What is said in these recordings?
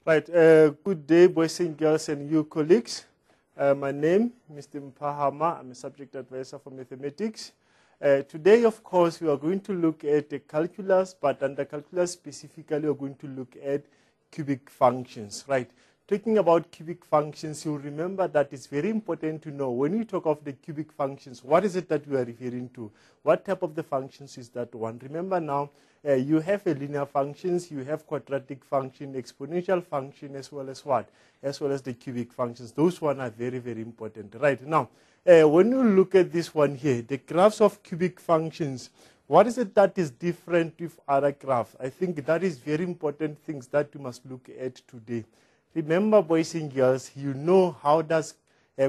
Right, good day, boys and girls and you colleagues. My name is Mr. Mpahama. I'm a subject advisor for mathematics. Today, of course, we are going to look at the calculus, but under calculus specifically, we're going to look at cubic functions, right? Talking about cubic functions, you'll remember that it's very important to know when we talk of the cubic functions, what is it that we are referring to? What type of the functions is that one? Remember now, you have a linear functions, you have quadratic function, exponential function, as well as what? As well as the cubic functions. Those one are very, very important. Right now, when you look at this one here, the graphs of cubic functions, what is it that is different with other graphs? I think that is very important things that you must look at today. Remember, boys and girls, you know how does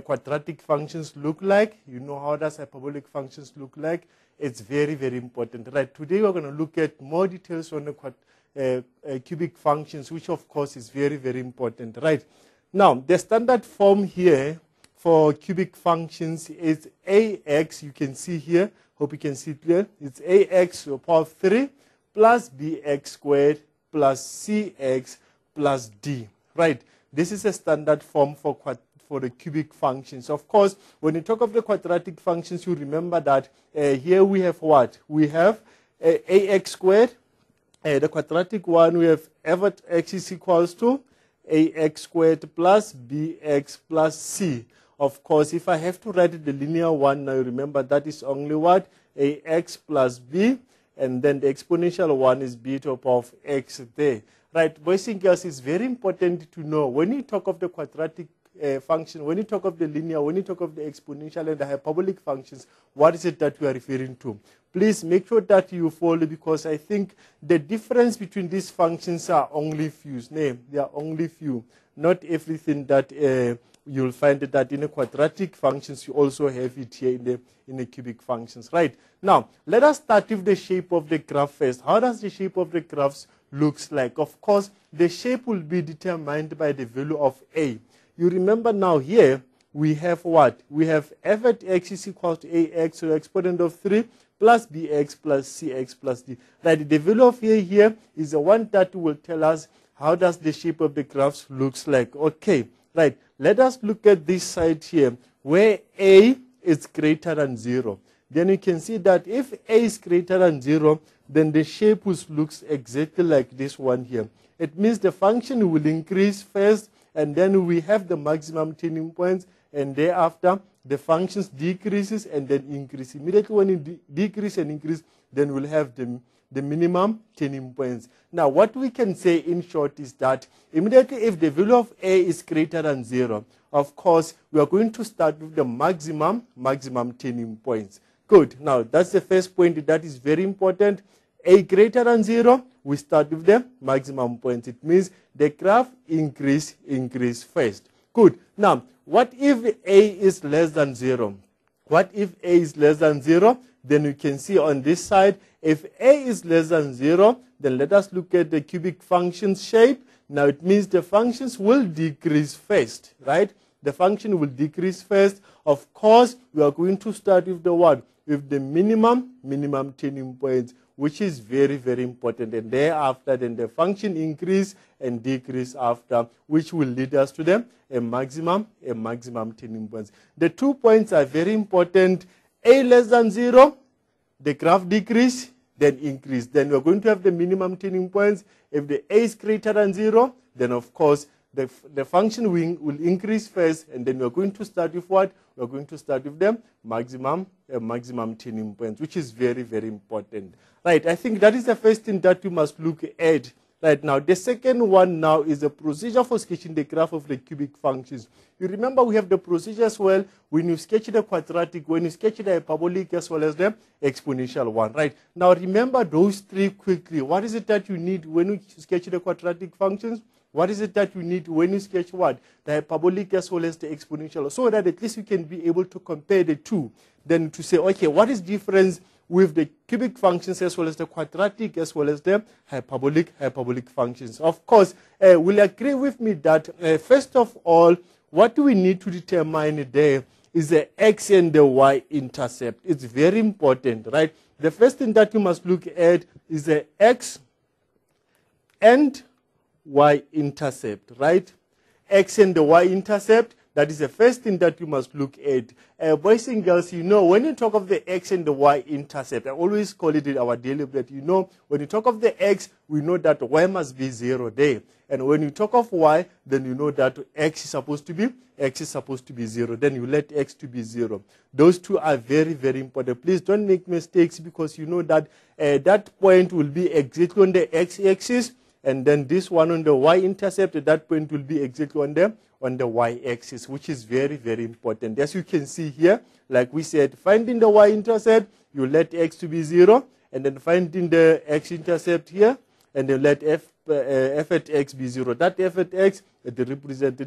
quadratic functions look like. You know how does hyperbolic functions look like. It's very, very important. Right, today we're going to look at more details on the cubic functions, which of course is very, very important. Right, now the standard form here for cubic functions is ax, you can see here, hope you can see it clear. It's ax to the power of 3 plus bx squared plus cx plus d. Right, this is a standard form for the cubic functions. Of course, when you talk of the quadratic functions, you remember that here we have what? We have ax squared. The quadratic one, we have f at x is equals to ax squared plus bx plus c. Of course, if I have to write the linear one, now remember that is only what? Ax plus b, and then the exponential one is b to the power of x there. Right, boys and girls, it's very important to know when you talk of the quadratic function, when you talk of the linear, when you talk of the exponential and the hyperbolic functions, what is it that we are referring to? Please make sure that you follow, because I think the difference between these functions are only few. They are only few. Not everything that you'll find that in the quadratic functions, you also have it here in the cubic functions. Right, now let us start with the shape of the graph first. How does the shape of the graphs looks like? Of course, the shape will be determined by the value of a. You remember now here, we have what? We have f at x is equal to ax, so exponent of 3 plus bx plus cx plus d. Right, the value of a here is the one that will tell us how does the shape of the graphs looks like. Okay, right, let us look at this side here, where a is greater than 0. Then you can see that if a is greater than 0, then the shape looks exactly like this one here. It means the function will increase first, and then we have the maximum turning points, and thereafter the functions decreases and then increase. Immediately when it decrease and increase, then we'll have the minimum turning points. Now what we can say in short is that immediately if the value of a is greater than 0, of course we are going to start with the maximum turning points. Good. Now that's the first point that is very important. A greater than 0, we start with the maximum points. It means the graph increase first. Good. Now, what if a is less than 0? What if a is less than 0? Then you can see on this side, if a is less than 0, then let us look at the cubic functions shape. Now it means the functions will decrease first, right? The function will decrease first. Of course, we are going to start with the what? With the minimum turning points, which is very, very important. And thereafter, then the function increase and decrease after, which will lead us to a maximum turning points. The 2 points are very important. A less than 0, the graph decrease, then increase. Then we're going to have the minimum turning points. If the a is greater than 0, then of course the function will increase first, and then we're going to start with what? We're going to start with the maximum turning points, which is very, very important. Right, I think that is the first thing that we must look at right now. The second one now is the procedure for sketching the graph of the cubic functions. You remember we have the procedure as well when you sketch the quadratic, when you sketch the hyperbolic, as well as the exponential one. Right, now remember those three quickly. What is it that you need when you sketch the quadratic functions? What is it that you need when you sketch what? The hyperbolic as well as the exponential, so that at least you can be able to compare the two. Then to say, okay, what is difference with the cubic functions as well as the quadratic as well as the hyperbolic functions? Of course, will agree with me that first of all, what we need to determine there is the x and the y-intercept. It's very important, right? The first thing that you must look at is the x and y-intercept, right? X and the y-intercept, that is the first thing that you must look at. Boys and girls, you know, when you talk of the x and the y-intercept, I always call it in our daily bread, you know, when you talk of the x, we know that y must be 0 there. And when you talk of y, then you know that x is supposed to be 0. Then you let x to be 0. Those two are very, very important. Please don't make mistakes, because you know that that point will be exactly on the x-axis, and then this one on the y-intercept, that point will be exactly on the y-axis, which is very, very important. As you can see here, like we said, finding the y-intercept, you let x to be 0, and then finding the x-intercept here, and then let f at x be 0. That f at x, it represents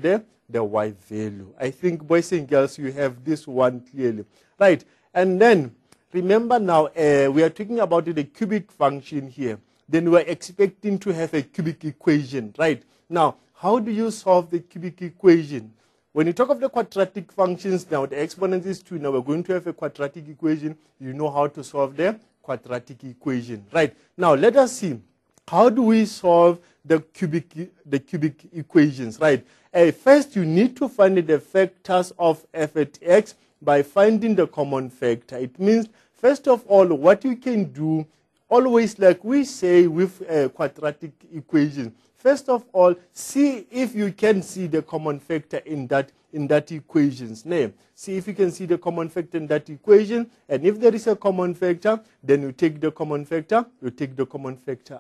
the y value. I think, boys and girls, you have this one clearly. Right, and then, remember now, we are talking about the cubic function here. Then we are expecting to have a cubic equation, right? Now, how do you solve the cubic equation? When you talk of the quadratic functions, now the exponent is 2. Now we're going to have a quadratic equation. You know how to solve the quadratic equation, right? Now, let us see. How do we solve the cubic equations, right? First, you need to find the factors of f at x by finding the common factor. It means, first of all, what you can do, always like we say with a quadratic equation, first of all, see if you can see the common factor in that equation's name. See if you can see the common factor in that equation, and if there is a common factor, then you take the common factor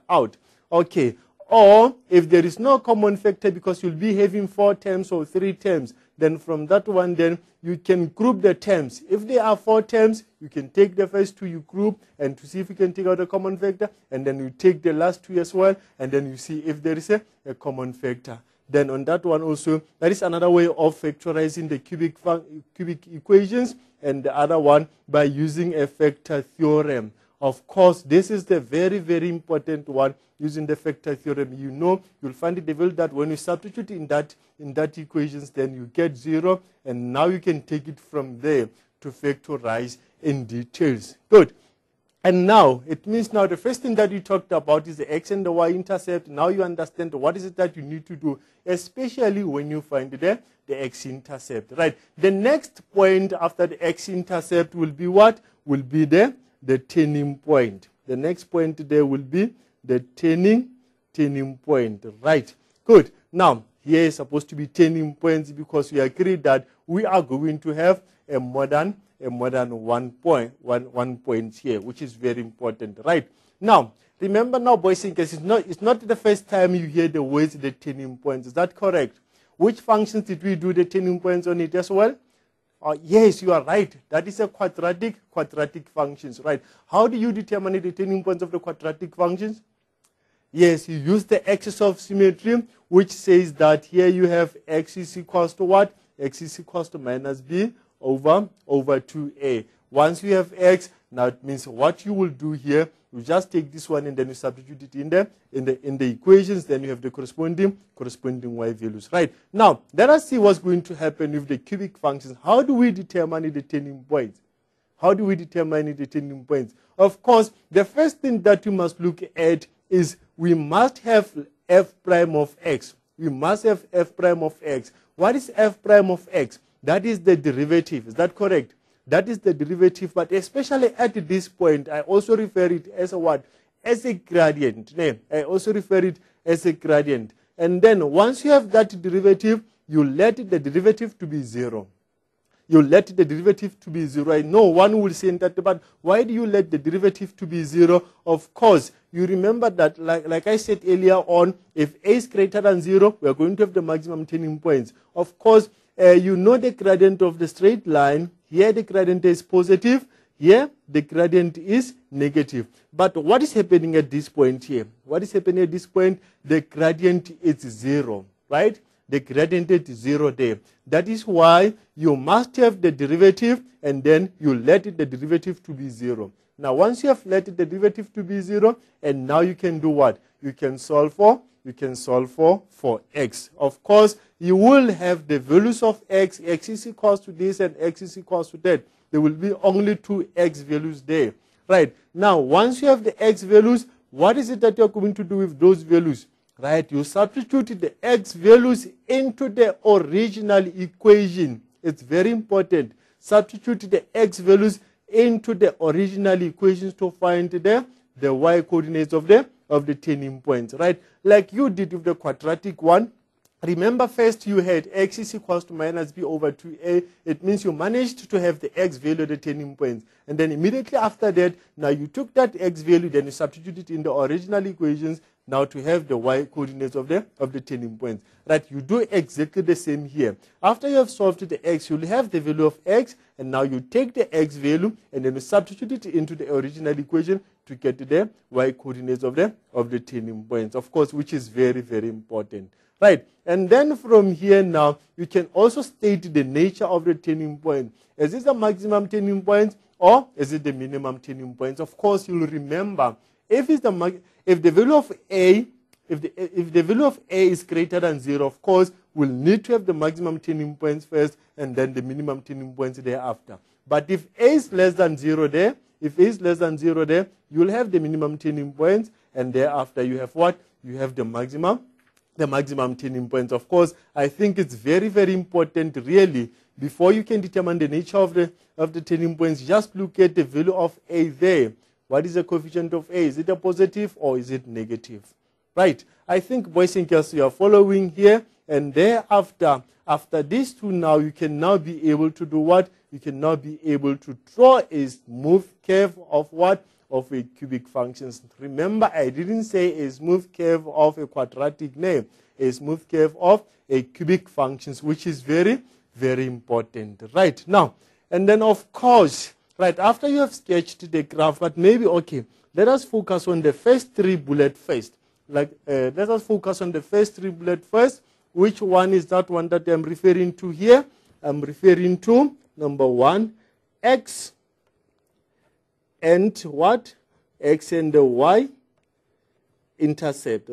out. Okay. Or if there is no common factor, because you'll be having 4 terms or 3 terms, then from that one, then you can group the terms. If there are 4 terms, you can take the first 2 you group, and to see if you can take out a common factor, and then you take the last 2 as well, and then you see if there is a common factor. Then on that one also, that is another way of factorizing the cubic equations, and the other one by using a factor theorem. Of course, this is the very, very important one, using the factor theorem. You know, you'll find it developed that when you substitute in that equations, then you get 0, and now you can take it from there to factorize in details. Good. And now, it means now the first thing that you talked about is the x and the y-intercept. Now you understand what is it that you need to do, especially when you find the x-intercept, right? The next point after the x-intercept will be what? Will be the turning point. The next point there will be the turning point, right? Good. Now, here is supposed to be turning points, because we agree that we are going to have a more than 1 point here, which is very important, right? Now, remember now, boys and girls, it's not the first time you hear the words the turning points. Is that correct? Which functions did we do the turning points on it as well? Yes, you are right. That is a quadratic functions, right? How do you determine the turning points of the quadratic functions? Yes, you use the axis of symmetry, which says that here you have x is equals to what? X is equals to minus b over 2a. Once you have x, now it means what you will do here, you just take this one and then you substitute it in the equations, then you have the corresponding y values, right? Now, let us see what's going to happen with the cubic functions. How do we determine the turning points? How do we determine the turning points? Of course, the first thing that you must look at is we must have f prime of x. We must have f prime of x. What is f prime of x? That is the derivative. Is that correct? That is the derivative, but especially at this point, I also refer it as a what? As a gradient. I also refer it as a gradient. And then once you have that derivative, you let the derivative to be 0. You let the derivative to be 0. I know one will say that, but why do you let the derivative to be 0? Of course, you remember that, like I said earlier on, if a is greater than 0, we are going to have the maximum turning points. Of course, you know the gradient of the straight line. Here the gradient is positive. Here the gradient is negative. But what is happening at this point here? What is happening at this point? The gradient is 0, right? The gradient is 0 there. That is why you must have the derivative, and then you let the derivative to be 0. Now, once you have let the derivative to be 0, and now you can do what? You can solve for x. Of course, you will have the values of x. X is equals to this and x is equals to that. There will be only 2 x values there. Right. Now, once you have the x values, what is it that you're going to do with those values? right? You substitute the x values into the original equation. It's very important. Substitute the x values into the original equations to find the y coordinates of the turning points, right? Like you did with the quadratic one. Remember, first you had x is equals to minus b over 2a. It means you managed to have the x value at the turning points. And then immediately after that, now you took that x value, then you substituted it in the original equations, now to have the y coordinates of the turning points. Right? You do exactly the same here. After you have solved the x, you'll have the value of x, and now you take the x value, and then you substitute it into the original equation to get the y coordinates of the turning points, of course, which is very, very important. Right, and then from here now, you can also state the nature of the turning point. Is this the maximum turning point or is it the minimum turning point? Of course, you'll remember if the value of a, if the value of a is greater than 0, of course, we'll need to have the maximum turning points first and then the minimum turning points thereafter. But if a is less than 0 there, you'll have the minimum turning points, and thereafter you have what? You have the maximum turning points. Of course, I think it's very, very important, really, before you can determine the nature of the turning points, just look at the value of a there. What is the coefficient of a? Is it a positive or is it negative? Right. I think, boys and girls, you are following here, and thereafter, after these two now, you can now be able to do what? You can now be able to draw a smooth curve of what? Of a cubic functions. Remember, I didn't say a smooth curve of a quadratic name, a smooth curve of a cubic functions, which is very, very important. Right now, and then of course, right after you have sketched the graph, but maybe okay, let us focus on the first three bullet first. Let us focus on the first three bullet first. Which one is that one that I'm referring to here? I'm referring to number 1, x and what? X and the y-intercept,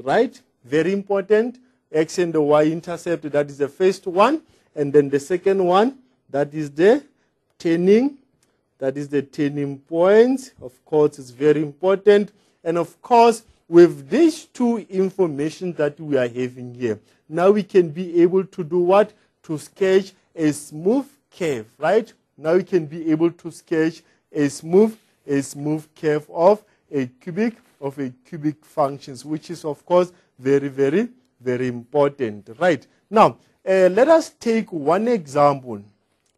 right? Very important. X and the y-intercept, that is the first one. And then the second one, that is the turning points. Of course, it's very important. And of course, with these two information that we are having here, now we can be able to do what? To sketch a smooth curve, right? Now we can be able to sketch a smooth curve of a cubic functions, which is of course very, very, very important. Right now, let us take one example.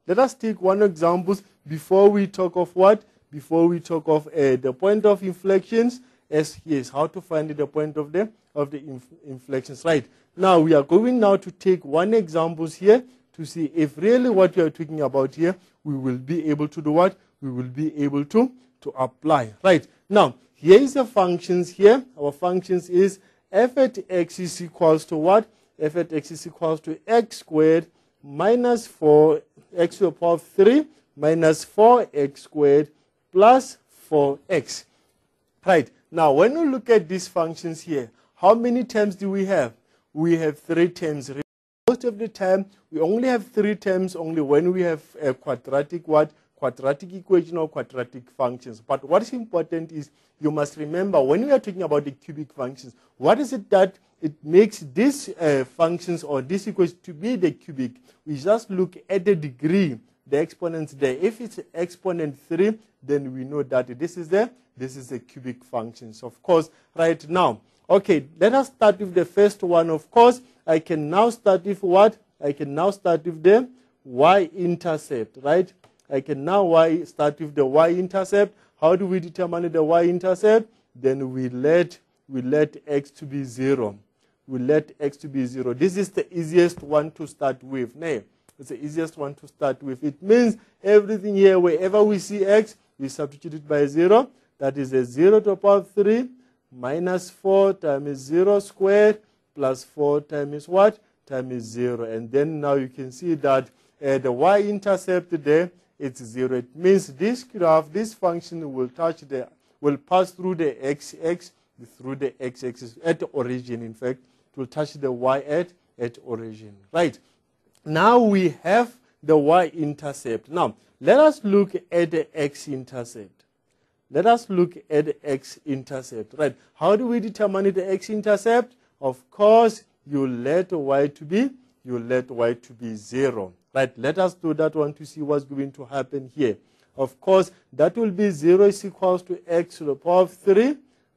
Let us take one example before we talk of what? Before we talk of the point of inflections, as yes, how to find the point of the inflections. Right now, we are going now to take one example here to see if really what we are talking about here, we will be able to do what? We will be able to apply. Right now, here is the functions here. Our functions is f at x is equals to what? F at x is equals to x squared minus 4 x to the power of 3 minus 4x squared plus 4x. Right now, when we look at these functions here, how many terms do we have? We have 3 terms. Most of the time, we only have 3 terms only when we have a quadratic what? Quadratic equation or quadratic functions. But what is important is you must remember when we are talking about the cubic functions, what is it that it makes these functions or this equation to be the cubic? We just look at the degree, the exponents there. If it's exponent 3, then we know that this is the cubic functions. Of course, right now. Okay, let us start with the first one. Of course, I can now start with what? I can now start with the y-intercept, right? I can now start with the y-intercept. How do we determine the y-intercept? Then we let x to be 0. We let x to be 0. This is the easiest one to start with. Nay, it's the easiest one to start with. It means everything here, wherever we see x, we substitute it by 0. That is a 0 to the power of 3 minus 4 times 0 squared plus 4 times what? Times 0. And then now you can see that the y-intercept there, it's 0. It means this graph, this function will pass through the x-axis, through the x-axis at the origin. In fact, it will touch the y at origin. Right. Now we have the y-intercept. Now let us look at the x-intercept. Let us look at the x-intercept. Right. How do we determine the x-intercept? of course, you let y to be 0. Right, let us do that one to see what's going to happen here. Of course, that will be 0 is equals to x to the power of 3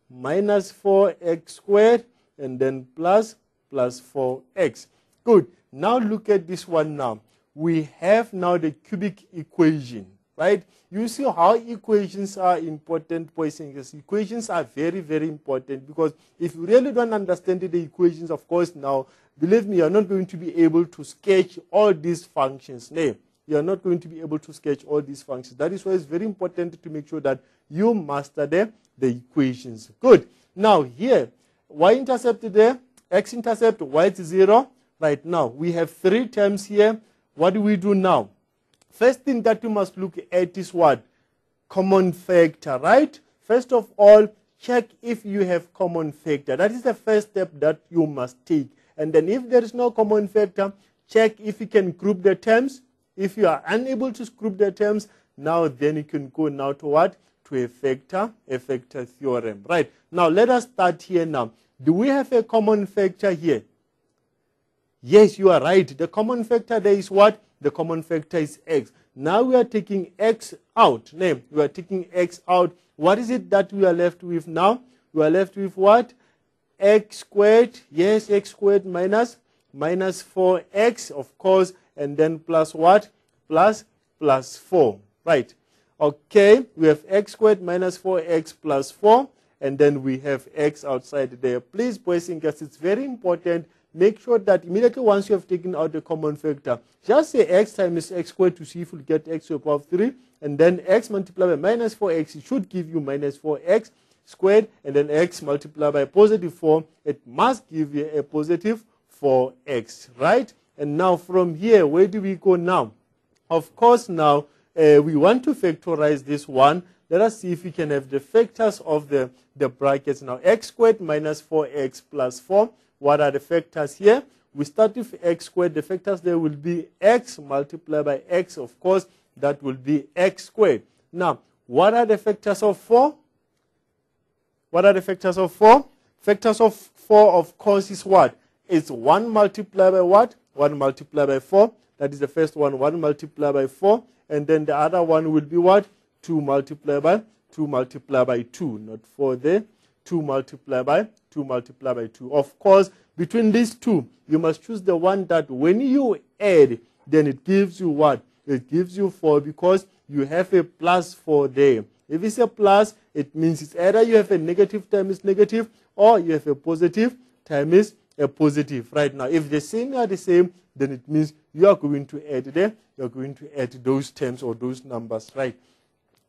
minus 4x squared and then plus 4x. Good. Now look at this one now. We have now the cubic equation, right? You see how equations are important, boys and girls. Equations are very, very important because if you really don't understand the equations, of course, now, believe me, you're not going to be able to sketch all these functions. No, you're not going to be able to sketch all these functions. That is why it's very important to make sure that you master the equations. Good. Now here, y-intercept there, x-intercept, y is 0. Right now, we have 3 terms here. What do we do now? First thing that you must look at is what? Common factor, right? First of all, check if you have common factor. That is the first step that you must take. And then if there is no common factor, check if you can group the terms. If you are unable to group the terms, now then you can go now to what? To a factor theorem. Right. Now let us start here now. Do we have a common factor here? Yes, you are right. The common factor there is what? The common factor is x. Now we are taking x out. We are taking x out. What is it that we are left with now? We are left with what? X squared. Yes, x squared minus 4x, of course, and then plus what? Plus 4. Right. Okay, we have x squared minus 4x plus 4, and then we have x outside there. Please, boys and girls, it's very important. Make sure that immediately once you have taken out the common factor, just say x times x squared to see if you get x to the power of 3, and then x multiplied by minus 4x, it should give you minus 4x squared, and then x multiplied by positive 4, it must give you a positive 4x, right? And now from here, where do we go now? Of course, now we want to factorize this one. Let us see if we can have the factors of the brackets. Now, x squared minus 4x plus 4. What are the factors here? We start with x squared. The factors there will be x multiplied by x. Of course, that will be x squared. Now, what are the factors of 4? What are the factors of 4? Factors of 4, of course, is what? It's 1 multiplied by what? 1 multiplied by 4. That is the first one, 1 multiplied by 4. And then the other one will be what? 2 multiplied by 2. Not 4 there. 2 multiplied by 2. Of course, between these two, you must choose the one that when you add, then it gives you what? It gives you 4 because you have a plus 4 there. If it's a plus, it means it's either you have a negative times negative or you have a positive times a positive. Right now, if the same are the same, then it means you are going to add there. You are going to add those terms or those numbers, right?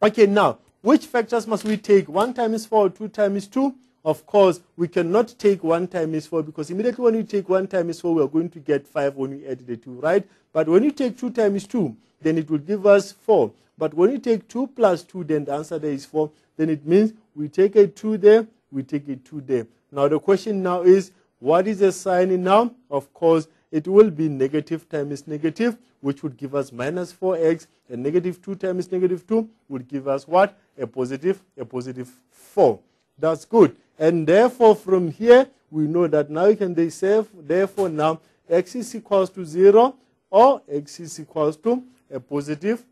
Okay, now, which factors must we take? 1 times 4 or 2 times 2? Of course, we cannot take 1 times 4 because immediately when you take 1 times 4, we are going to get 5 when we add the 2, right? But when you take 2 times 2, then it will give us 4. But when you take 2 plus 2, then the answer there is 4. Then it means we take a 2 there, we take a 2 there. Now the question now is, what is the sign now? Of course, it will be negative times negative, which would give us minus 4x, and negative 2 times negative 2 would give us what? A positive 4. That's good. And therefore, from here, we know that now you can say, therefore, now x is equals to 0 or x is equals to a positive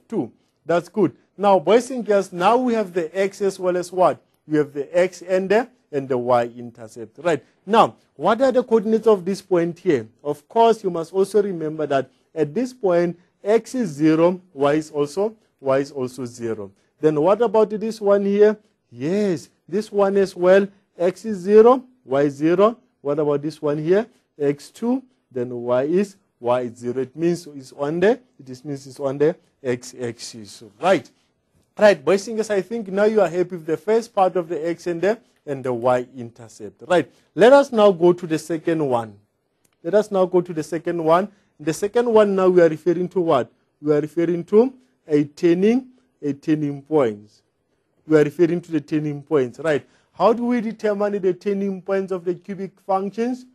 2. That's good. Now, boys and girls, now we have the x as well as what? We have the x and the y-intercept. Right. Now, what are the coordinates of this point here? Of course, you must also remember that at this point, x is 0, y is also 0. Then what about this one here? Yes, this one as well. X is 0, y is 0. What about this one here? X2, then y is 0. It means it's on the x-axis. Right. Right, boys and girls, I think now you are happy with the first part of the x and the y-intercept. Right. Let us now go to the second one. The second one now we are referring to what? We are referring to a turning points. We are referring to the turning points, right? How do we determine the turning points of the cubic functions?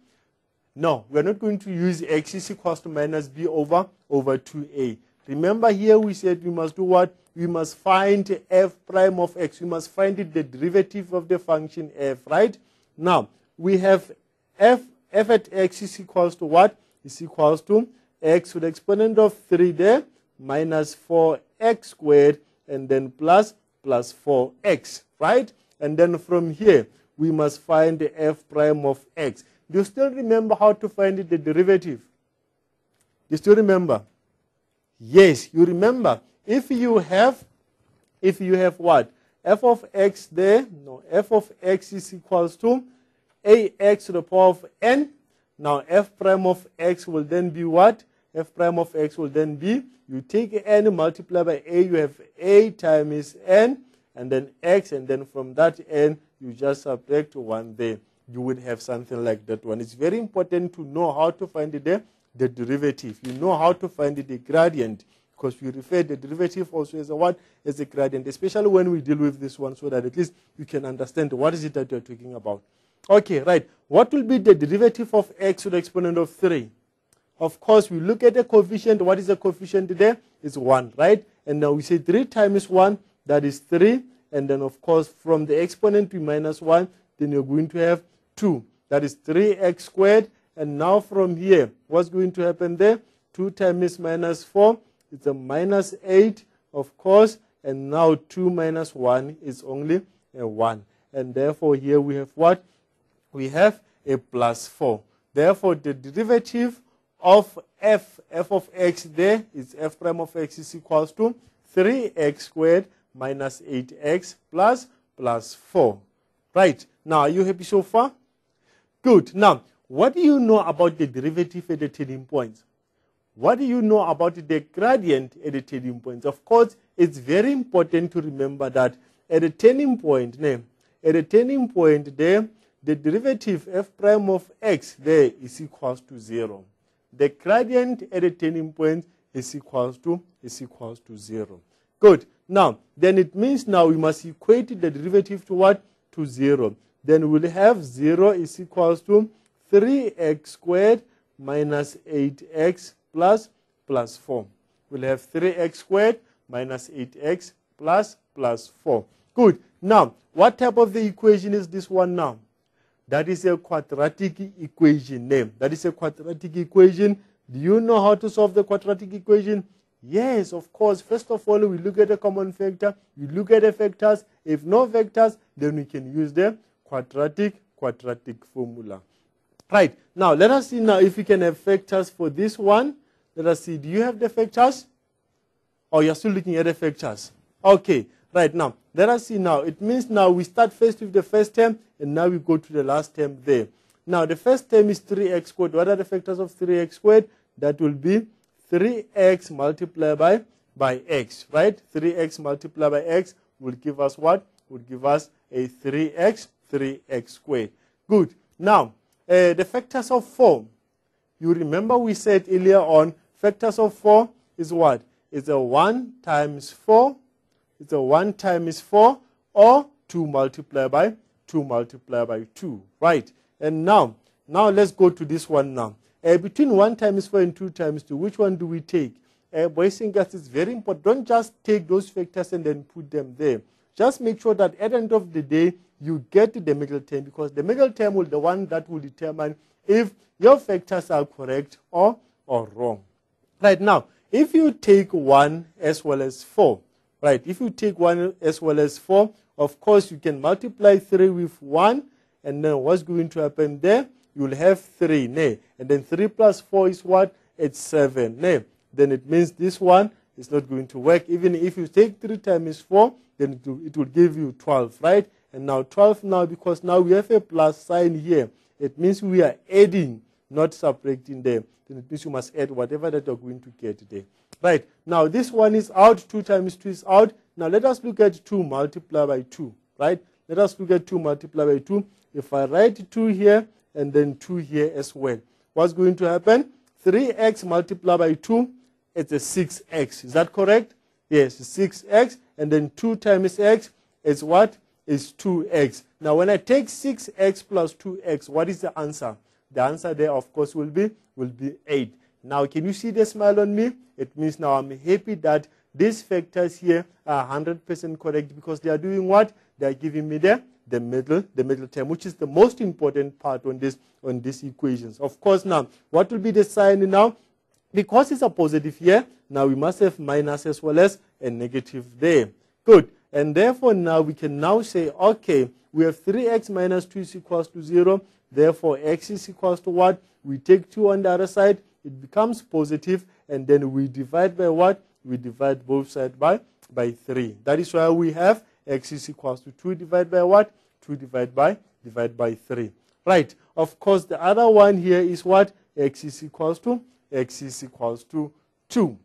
No, we are not going to use x is equals to minus b over 2a. Remember here we said we must do what? We must find f prime of x. We must find the derivative of the function f, right? Now, we have f at x is equals to what? Is equals to x with the exponent of 3 there, minus 4x squared, and then plus 4x, right? And then from here, we must find the f prime of x. Do you still remember how to find the derivative? Do you still remember? Yes, you remember. If you have what? F of x there, no, f of x is equals to ax to the power of n. Now, f prime of x will then be what? F prime of x will then be, you take n multiplied by a, you have a times n, and then x, and then from that n, you just subtract 1 there. You would have something like that one. It's very important to know how to find the derivative. You know how to find the gradient, because we refer the derivative also as a what? As a gradient, especially when we deal with this one, so that at least you can understand what is it that you're talking about. Okay, right. What will be the derivative of x to the exponent of 3? Of course, we look at the coefficient. What is the coefficient there? It's 1, right? And now we say 3 times 1, that is 3. And then, of course, from the exponent to minus 1, then you're going to have 2. That is 3x squared. And now from here, what's going to happen there? 2 times minus 4, it's a minus 8, of course. And now 2 minus 1 is only a 1. And therefore, here we have what? We have a plus 4. Therefore, the derivative of f of x there is f prime of x is equals to 3x squared minus 8x plus 4. Right. Now, are you happy so far? Good. Now, what do you know about the derivative at the turning points? What do you know about the gradient at the turning points? Of course, it's very important to remember that at the turning point there, the derivative f prime of x there is equals to 0. The gradient at the turning point is equals to 0. Good. Now, then it means now we must equate the derivative to what? To 0. Then we'll have 0 is equals to 3x squared minus 8x plus 4. We'll have 3x squared minus 8x plus 4. Good. Now, what type of the equation is this one now? That is a quadratic equation name. That is a quadratic equation. Do you know how to solve the quadratic equation? Yes, of course. First of all, we look at the common factor. You look at the factors. If no factors, then we can use the quadratic formula. Right. Now, let us see now if we can have factors for this one. Let us see. Do you have the factors? Or you're still looking at the factors? Okay. Right. Now, let us see now. It means now we start first with the first term, and now we go to the last term there. Now, the first term is 3x squared. What are the factors of 3x squared? That will be 3x multiplied by x, right? 3x multiplied by x will give us what? Would give us a 3x squared. Good. Now, the factors of 4. You remember we said earlier on, factors of 4 is what? It's a 1 times 4. It's a 1 times 4, or 2 multiplied by 2, right? And now let's go to this one now. Between 1 times 4 and 2 times 2, which one do we take? Boys and girls, it's very important. Don't just take those factors and then put them there. Just make sure that at the end of the day, you get the middle term, because the middle term will be the one that will determine if your factors are correct or wrong. Right now, if you take 1 as well as 4, right, if you take 1 as well as 4, of course, you can multiply 3 with 1, and then what's going to happen there? You will have 3, nay. And then 3 plus 4 is what? It's 7, nay. Then it means this one is not going to work. Even if you take 3 times 4, then it will give you 12, right? And now 12 now, because now we have a plus sign here. It means we are adding, not subtracting them. Then it means you must add whatever that you're going to get there. Right. Now this one is out. 2 times 2 is out. Now let us look at 2 multiplied by 2. Right. Let us look at 2 multiplied by 2. If I write 2 here and then 2 here as well, what's going to happen? 3x multiplied by 2, it's a 6x. Is that correct? Yes, 6x. And then 2 times x is what? Is 2x. Now when I take 6x plus 2x, what is the answer? The answer there, of course, will be 8. Now, can you see the smile on me? It means now I'm happy that these factors here are 100% correct, because they are doing what? They are giving me the the middle term, which is the most important part on these equations. Of course, now, what will be the sign now? Because it's a positive here, now we must have minus as well as a negative there. Good. And therefore, now we can now say, okay, we have 3x minus 2 is equals to 0. Therefore, x is equals to what? We take 2 on the other side. It becomes positive. And then we divide by what? We divide both sides by 3. That is why we have x is equals to 2 divided by what? 2 divided by 3. Right. Of course, the other one here is what? X is equals to 2.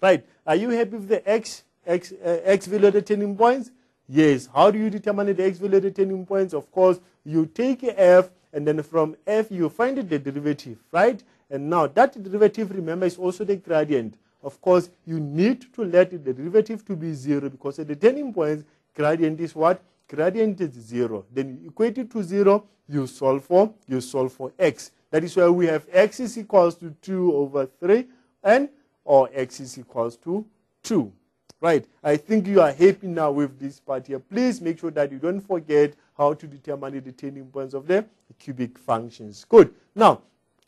Right. Are you happy with the x value at the turning points? Yes. How do you determine the x value at the turning points? Of course, you take f, and then from f you find the derivative, right? And now that derivative, remember, is also the gradient. Of course, you need to let the derivative to be 0, because at the turning points, gradient is what? Gradient is 0. Then you equate it to 0, you solve for x. That is why we have x is equals to 2 over 3, or x is equals to 2. Right. I think you are happy now with this part here. Please make sure that you don't forget how to determine the turning points of the cubic functions. Good. Now,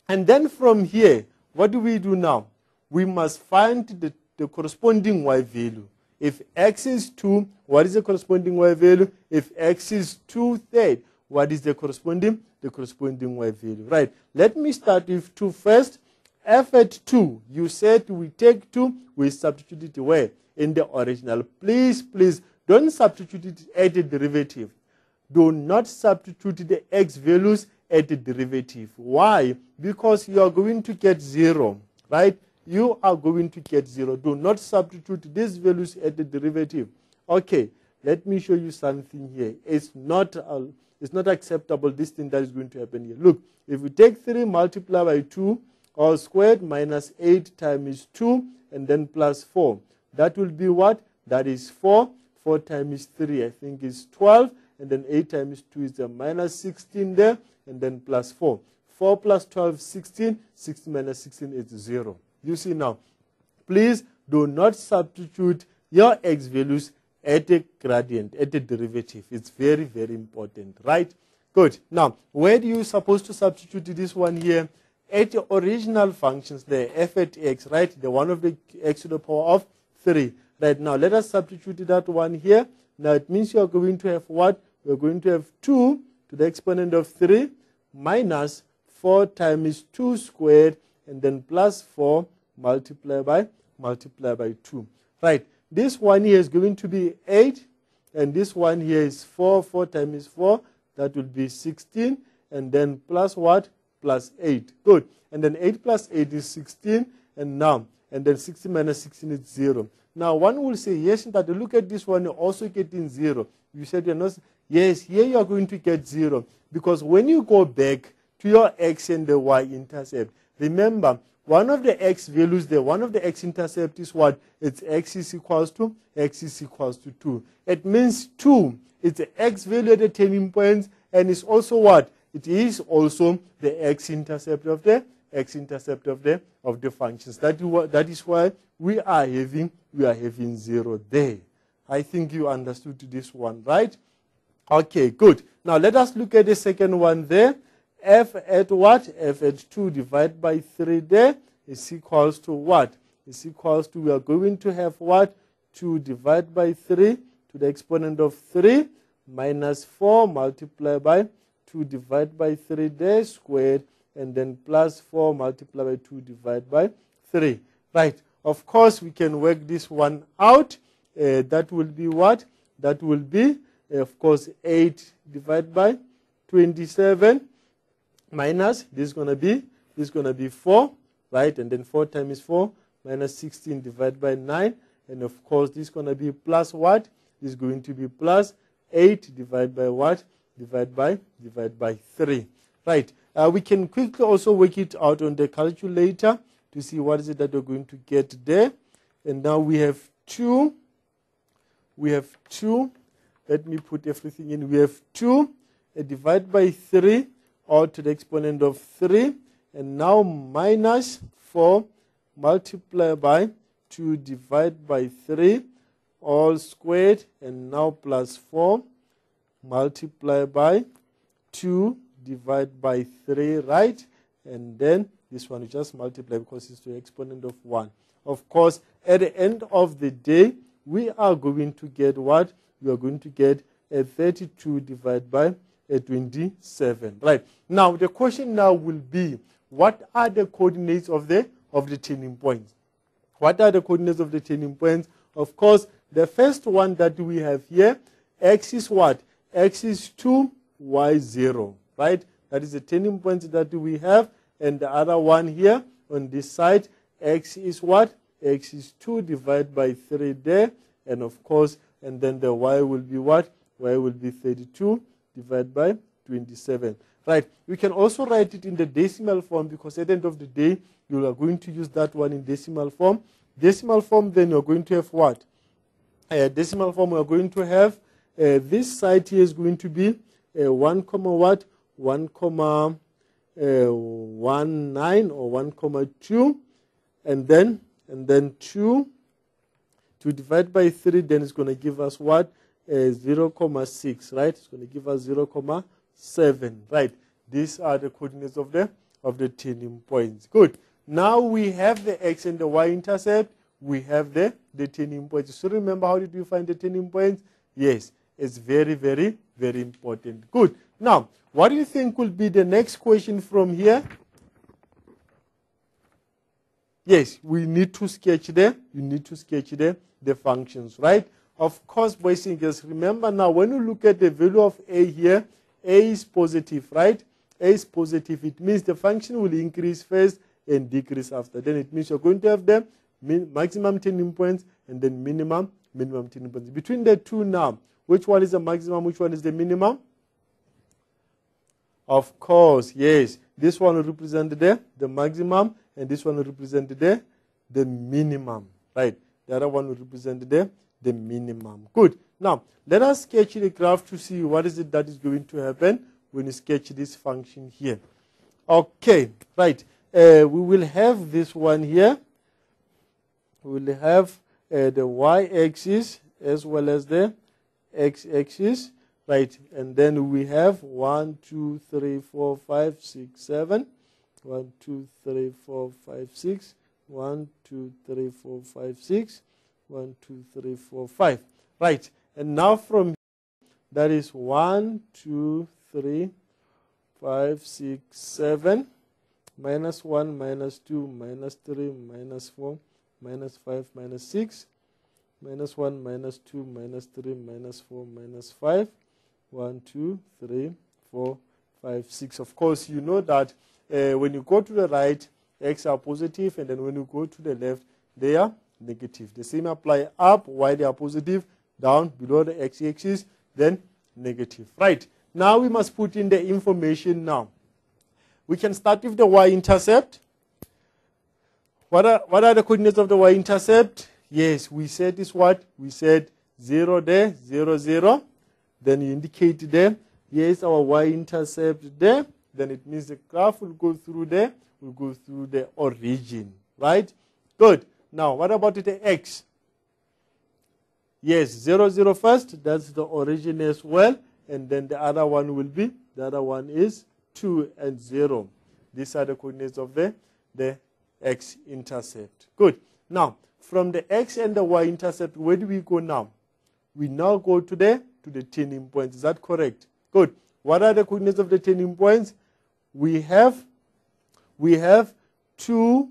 and then from here, what do we do now? We must find the corresponding y value. If x is 2, what is the corresponding y value? If x is 2/3, what is the corresponding y value? Right. Let me start with 2 first. F at 2, you said we take 2, we substitute it where? In the original. Please don't substitute it at the derivative. Do not substitute the x values at the derivative. Why? Because you are going to get 0, right? You are going to get 0. Do not substitute these values at the derivative. Okay, let me show you something here. It's not acceptable, this thing that is going to happen here. Look, if we take 3 multiplied by 2, all squared minus 8 times 2, and then plus 4. That will be what? That is 4. 4 times 3, I think, is 12. And then 8 times 2 is the minus 16 there. And then plus 4. 4 plus 12 is 16. 16 minus 16 is 0. You see now, please do not substitute your x values at a gradient, at a derivative. It's very, very important, right? Good. Now, where do you supposed to substitute this one here? At the original functions there, f at x, right? The one of the x to the power of 3. Right, now let us substitute that one here. Now it means you are going to have what? We are going to have 2 to the exponent of 3 minus 4 times 2 squared, and then plus 4 multiplied by 2. Right, this one here is going to be 8, and this one here is 4. 4 times 4, that will be 16, and then plus what? Plus 8. Good. And then 8 plus 8 is 16, and then 16 minus 16 is 0. Now, one will say, yes, but look at this one, you're also getting 0. You said you're not. Yes, here you are going to get 0. Because when you go back to your x and the y-intercept, remember, one of the x values there, one of the x-intercept is what? It's x is equals to 2. It means 2 is the x value at the turning points, and it's also what? It is also the x-intercept of the functions. That is why we are having 0 there. I think you understood this one, right? Okay, good. Now let us look at the second one there. F at what? F at 2 divided by 3 there is equals to what? Is equals to, we are going to have what? 2 divided by 3 to the exponent of 3 minus 4 multiplied by 2 divided by 3 there squared, and then plus 4 multiplied by 2 divided by 3. Right. Of course, we can work this one out. That will be what? That will be, of course, 8 divided by 27 minus, this is going to be 4, right? And then 4 times 4 minus 16 divided by 9. And of course, this is going to be plus what? This is going to be plus 8 divided by what? Divided by 3. Right. We can quickly also work it out on the calculator to see what is it that we're going to get there. And now we have 2. Let me put everything in. We have 2 divided by 3 all to the exponent of 3. And now minus 4 multiplied by 2 divided by 3 all squared. And now plus 4 multiply by 2 divide by 3, right? And then this one we just multiply because it's the exponent of 1. Of course, at the end of the day, we are going to get what? We are going to get a 32 divided by a 27, right? Now, the question now will be, what are the coordinates of the turning points? What are the coordinates of the turning points? Of course, the first one that we have here, x is what? X is 2, y 0, right? That is the turning point that we have. And the other one here on this side, x is what? X is 2 divided by 3 there. And of course, and then the y will be what? Y will be 32 divided by 27. Right. We can also write it in the decimal form because at the end of the day, you are going to use that one in decimal form. Decimal form, then you're going to have what? Decimal form, we're going to have this side here is going to be 1 comma what? 1 comma 1 9 or 1 comma 2, and then 2 to divide by 3, then it's going to give us what? 0 comma 6, right? It's going to give us 0 comma 7, right? These are the coordinates of the turning points. Good. Now we have the x and the y-intercept. We have the turning points. So remember, how did we find the turning points? Yes, it's very, very, very important. Good. Now, what do you think will be the next question from here? Yes, we need to sketch you need to sketch the functions, right? Of course, boys and girls, remember now, when you look at the value of a here, a is positive, right? A is positive. It means the function will increase first and decrease after. Then it means you're going to have the maximum turning points and then minimum turning points. Between the two now, which one is the maximum, which one is the minimum? Of course, yes. This one will represent the maximum, and this one will represent the minimum, right? The other one will represent the minimum. Good. Now, let us sketch the graph to see what is it that is going to happen when you sketch this function here. Okay, right. We will have this one here. We will have the y-axis as well as the x-axis, right? And then we have 1, 2, 3, 4, 5, 6, 7. 1, 2, 3, 4, 5, 6. 1, 2, 3, 4, 5, 6. 1, 2, 3, 4, 5. Right. And now from here, that is 1, 2, 3, 5, 6, 7. Minus 1, minus 2, minus 3, minus 4, minus 5, minus 6. Minus 1, minus 2, minus 3, minus 4, minus 5. 1, 2, 3, 4, 5, 6. Of course, you know that when you go to the right, x are positive, and then when you go to the left, they are negative. The same apply up, y they are positive, down, below the x-axis, then negative. Right. Now we must put in the information now. We can start with the y-intercept. What are the coordinates of the y-intercept? Yes, we said is what? We said 0 there, 0, 0. Then you indicate there. Here's our y-intercept there. Then it means the graph will go through there. Will go through the origin. Right? Good. Now, what about the x? Yes, 0, 0 first. That's the origin as well. And then the other one will be, the other one is 2 and 0. These are the coordinates of the x-intercept. Good. Now, from the x and the y-intercept, where do we go now? We now go to the turning points. Is that correct? Good. What are the coordinates of the turning points? We have 2.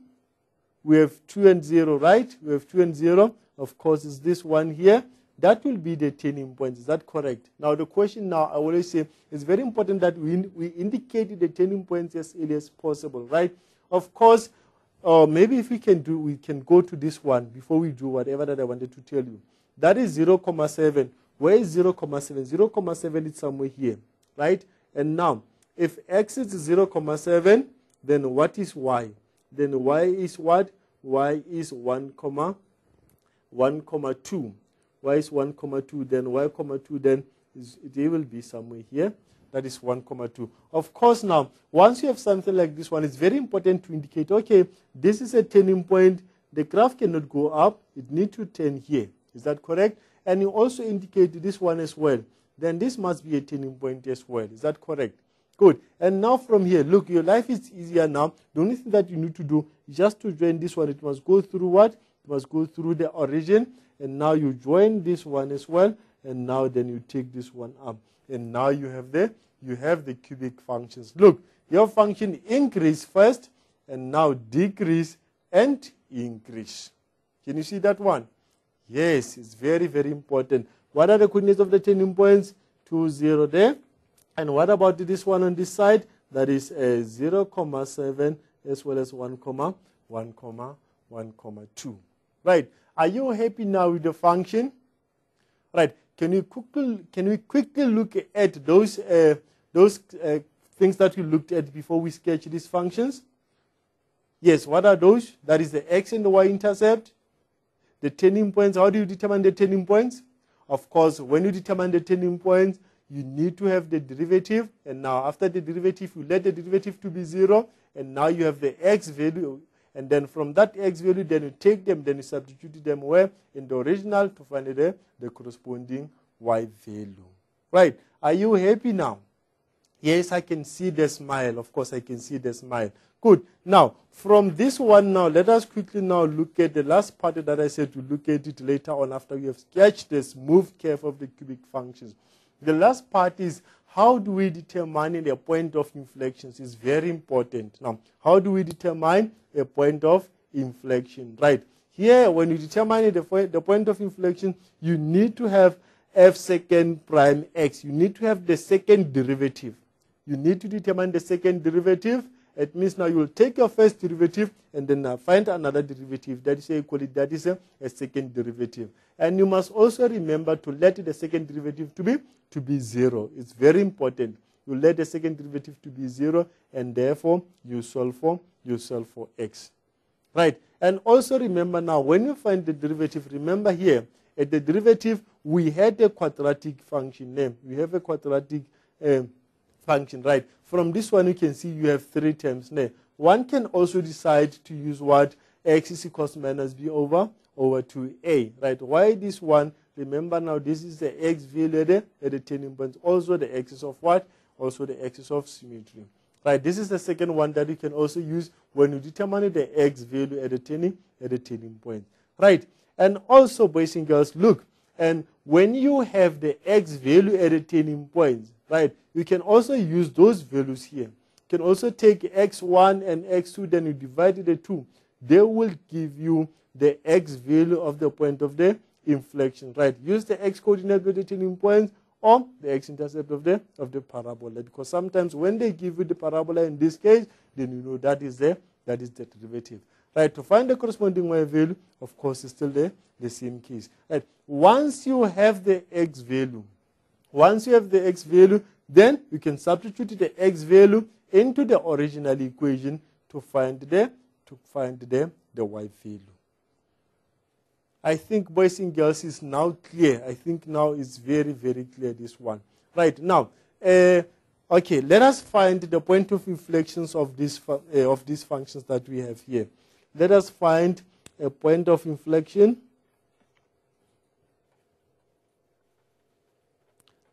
We have 2 and 0, right? We have 2 and 0. Of course, it's this one here. That will be the turning points. Is that correct? Now, the question now, I always say, it's very important that we indicate the turning points as early as possible, right? Of course, maybe if we can go to this one before we do whatever that I wanted to tell you. That is 0, 7. Where is 0, 7? 0, 7 is somewhere here, right? And now, if x is 0, 7, then what is y? Then y is what? Y is 1, 2. Y is 1, 2. Then y, 2, then it will be somewhere here. That is 1, 2. Of course, now, once you have something like this one, it's very important to indicate, okay, this is a turning point. The graph cannot go up. It needs to turn here. Is that correct? And you also indicate this one as well. then this must be a turning point as well. Is that correct? Good. And now from here, look, your life is easier now. The only thing that you need to do is just to join this one. It must go through what? It must go through the origin. And now you join this one as well. And now then you take this one up. And now you have the cubic functions. Look, your function increase first, and now decrease and increase. Can you see that one? Yes, it's very, very important. What are the coordinates of the turning points? 2, 0 there. And what about this one on this side? That is 0, 7 as well as 1, 2. Right. Are you happy now with the function? Right. Can we quickly look at those things that we looked at before we sketch these functions? Yes, what are those? That is the x and the y-intercept. The turning points. How do you determine the turning points? Of course, when you determine the turning points, you need to have the derivative. And now after the derivative, you let the derivative to be 0. And now you have the x value. And then from that x value, then you take them, then you substitute them where? In the original to find the corresponding y value. Right. Are you happy now? Yes, I can see the smile. Of course, I can see the smile. Good. Now, from this one now, let us quickly now look at the last part that I said to look at it later on after we have sketched the smooth curve of the cubic functions. The last part is how do we determine the point of inflections? It's very important. Now, how do we determine a point of inflection? Right. Here, when you determine the point of inflection, you need to have f second prime x. You need to have the second derivative. You need to determine the second derivative. It means now you will take your first derivative and then find another derivative. That is that is a second derivative. And you must also remember to let the second derivative to be 0. It's very important. You let the second derivative to be 0, and therefore you solve for x. Right. And also remember now, when you find the derivative, remember here at the derivative we had a quadratic function name. We have a quadratic function, right? From this one you can see you have 3 terms there. One can also decide to use what? X is equals minus b over 2a, right? Why this one? Remember now this is the x value at the turning point. Also the axis of what? Also the axis of symmetry. Right, this is the second one that you can also use when you determine the x value at the turning point. Right, and also boys and girls, look, and when you have the x value at the turning point, right, you can also use those values here. You can also take x1 and x2, then you divide the 2. They will give you the x value of the point of the inflection. Right, use the x coordinate at the turning point, or the x-intercept of the parabola. Because sometimes when they give you the parabola in this case, then you know that is the derivative. Right, to find the corresponding y value, of course, is still the same case. Right, once you have the x value, then you can substitute the x value into the original equation to find the y value. I think, boys and girls, is now clear. I think now it's very, very clear, this one. Right, now, okay, let us find the point of inflections of these functions that we have here. Let us find a point of inflection.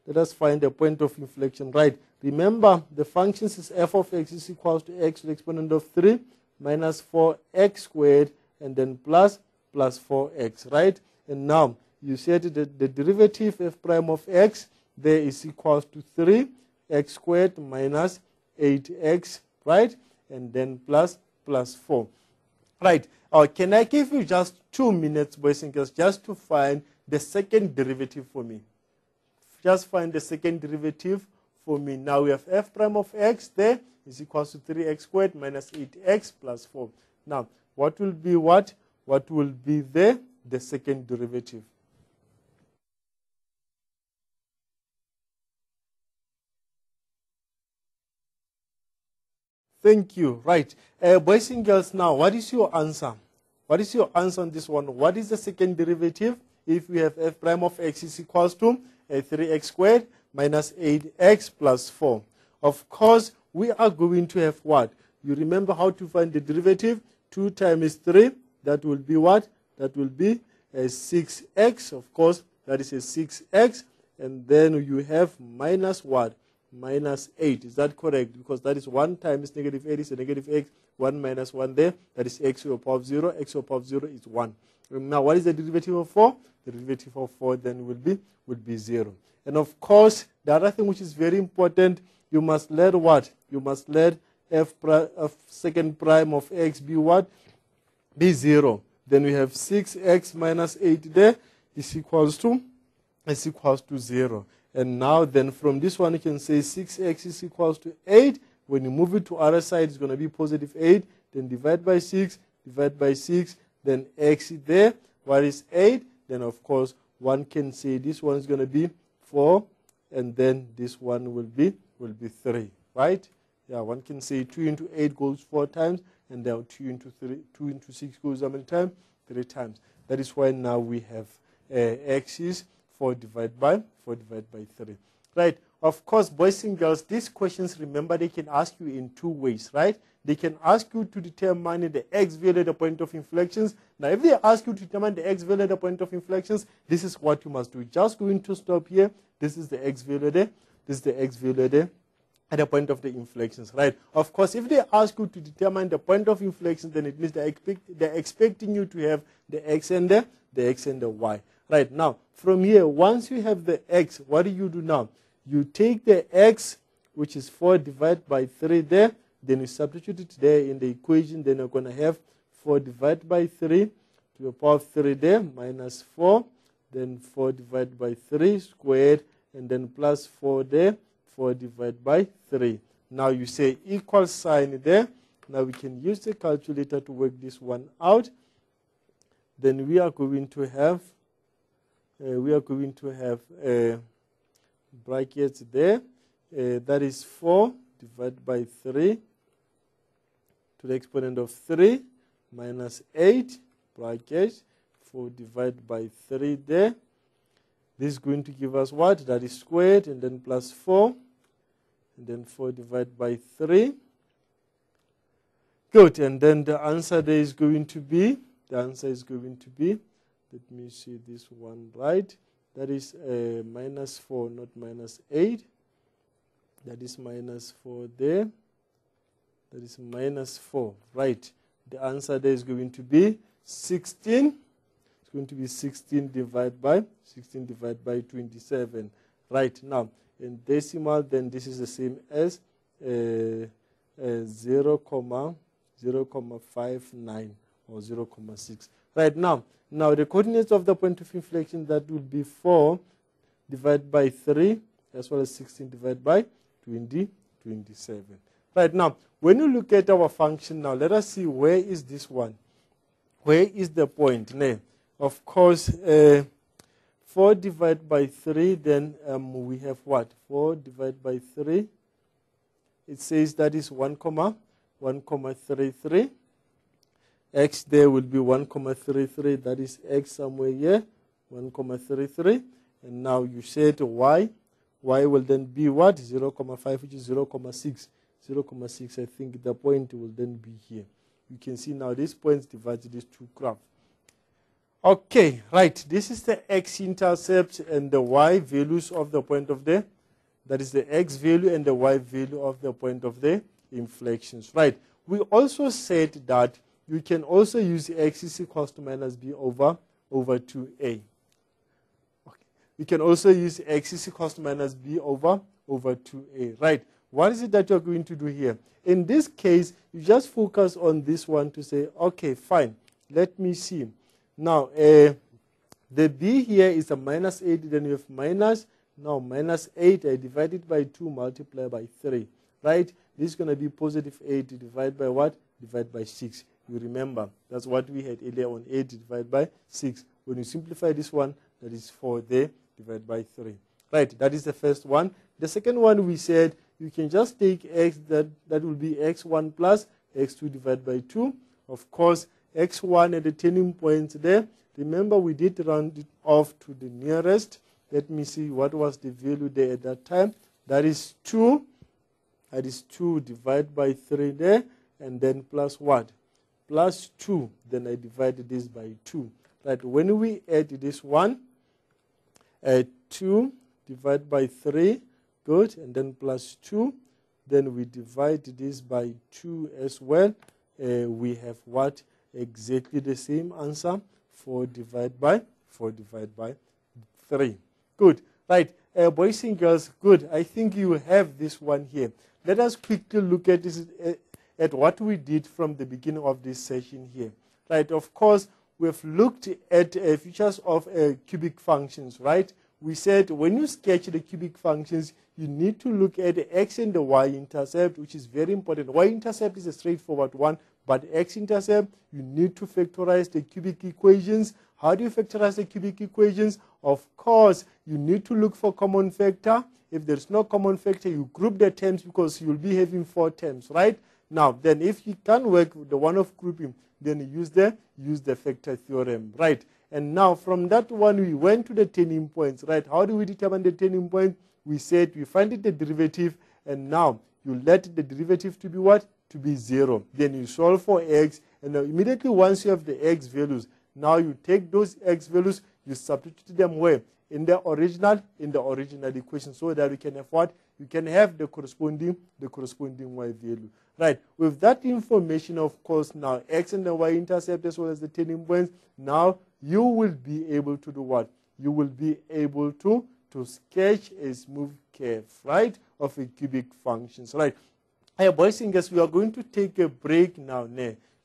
Let us find a point of inflection. Right, remember, the functions is f of x is equals to x to the exponent of 3 minus 4x squared and then plus 4x, right? And now you said that the derivative f prime of x there is equals to 3x squared minus 8x, right? And then plus 4. Right. Can I give you just 2 minutes, boys and girls, just to find the second derivative for me? Just find the second derivative for me. Now we have f prime of x there is equals to 3x squared minus 8x plus 4. Now, what will be what? What will be the second derivative? Thank you. Right. Boys and girls, now, what is your answer? What is your answer on this one? What is the second derivative if we have f prime of x is equals to 3x squared minus 8x plus 4? Of course, we are going to have what? You remember how to find the derivative? 2 times 3. That will be what? That will be a 6x, of course. That is a 6x. and then you have minus what? Minus 8. Is that correct? Because that is 1 times negative 8 is a negative x. 1 minus 1 there. That is x to the power of 0. X to the power of 0 is 1. Now, what is the derivative of 4? The derivative of 4 then will be 0. And of course, the other thing which is very important, you must let what? You must let f second prime of x be what? Be 0. Then we have 6x minus 8 there is equals to 0. And now then from this one you can say 6x is equals to 8. When you move it to other side, it's going to be positive 8. Then divide by 6, then x is there. What is 8? Then of course one can say this one is going to be 4, and then this one will be 3, right? Yeah, one can say 2 into 8 goes 4 times, and then 2 into 6 goes how many times? 3 times. That is why now we have x is 4 divided by 3. Right? Of course, boys and girls, these questions, remember, they can ask you in 2 ways, right? They can ask you to determine the x value at the point of inflections. Now, if they ask you to determine the x value at the point of inflections, this is what you must do. Just going to stop here. This is the x value there. This is the x value there at the point of the inflections, right? Of course, if they ask you to determine the point of inflection, then it means they're expecting you to have the x and the y. Right, now, from here, once you have the x, what do you do now? You take the x, which is 4 divided by 3 there, then you substitute it there in the equation, then you're going to have 4 divided by 3 to the power of 3 there, minus 4, then 4 divided by 3 squared, and then plus 4 there, 4 divided by 3. Now you say equal sign there. Now we can use the calculator to work this one out. Then we are going to have brackets there. That is 4 divided by 3 to the exponent of 3 minus 8 bracket 4 divided by 3 there. This is going to give us what? That is squared, and then plus 4, and then 4 divided by 3. Good, and then the answer there is going to be, let me see this one right. That is minus 4, not minus 8. That is minus 4 there. That is minus 4, right. The answer there is going to be 16. It's going to be 16 divided by 27. Right, now, in decimal, then this is the same as 0.59 or 0.6. Right, now the coordinates of the point of inflection, that will be 4 divided by 3 as well as 16 divided by 27. Right, now when you look at our function now, let us see where is this one. Where is the point? Now, of course, 4 divided by 3, then we have what? 4 divided by 3. It says that is 1,33. X there will be 1,33. That is x somewhere here, 1,33. And now you said y. Y will then be what? 0,5, which is 0,6. 0,6, I think the point will then be here. You can see now these points divide these two graphs. Okay, right. This is the x-intercept and the y values of the point of the, that is the x value and the y value of the point of the inflections. Right. We also said that you can also use x is equals to minus b over 2a. Okay. We can also use x is equals to minus b over 2a. Right. What is it that you're going to do here? In this case, you just focus on this one to say, okay, fine. Let me see. Now, the b here is a minus 8. Then you have minus. Now, minus 8, I divide it by 2, multiply by 3. Right? This is going to be positive 8 divided by what? Divided by 6. You remember, that's what we had earlier on, 8 divided by 6. When you simplify this one, that is 4 there, divided by 3. Right, that is the first one. The second one, we said you can just take x, that will be x1 plus x2 divided by 2. Of course, x1 at the turning point there. Remember, we did round it off to the nearest. Let me see what was the value there at that time. That is 2. That is 2 divided by 3 there. And then plus what? Plus 2. Then I divided this by 2. Right, when we add this one, 2 divide by 3, good, and then plus 2. Then we divide this by 2 as well. We have what? Exactly the same answer, 4 divided by 3. Good. Right. Boys and girls, good. I think you have this one here. Let us quickly look at this, at what we did from the beginning of this session here. Right. Of course, we've looked at features of cubic functions, right? We said when you sketch the cubic functions, you need to look at the x and the y-intercept, which is very important. Y-intercept is a straightforward one, but x-intercept, you need to factorize the cubic equations. How do you factorize the cubic equations? Of course, you need to look for common factor. If there's no common factor, you group the terms because you'll be having 4 terms, right? Now, then if you can't work with the one of grouping, then you use the factor theorem, right? And now from that one, we went to the turning points, right? How do we determine the turning point? We said we find the derivative, and now you let the derivative to be what? To be 0. Then you solve for x, and now immediately once you have the x values, now you take those x values, you substitute them where? In the original equation, so that we can have what? You can have the corresponding y value. Right. With that information, of course, now x and the y-intercept as well as the turning points, now you will be able to do what? You will be able to sketch a smooth curve, right, of a cubic functions, right? Hey, boys and girls, we are going to take a break now.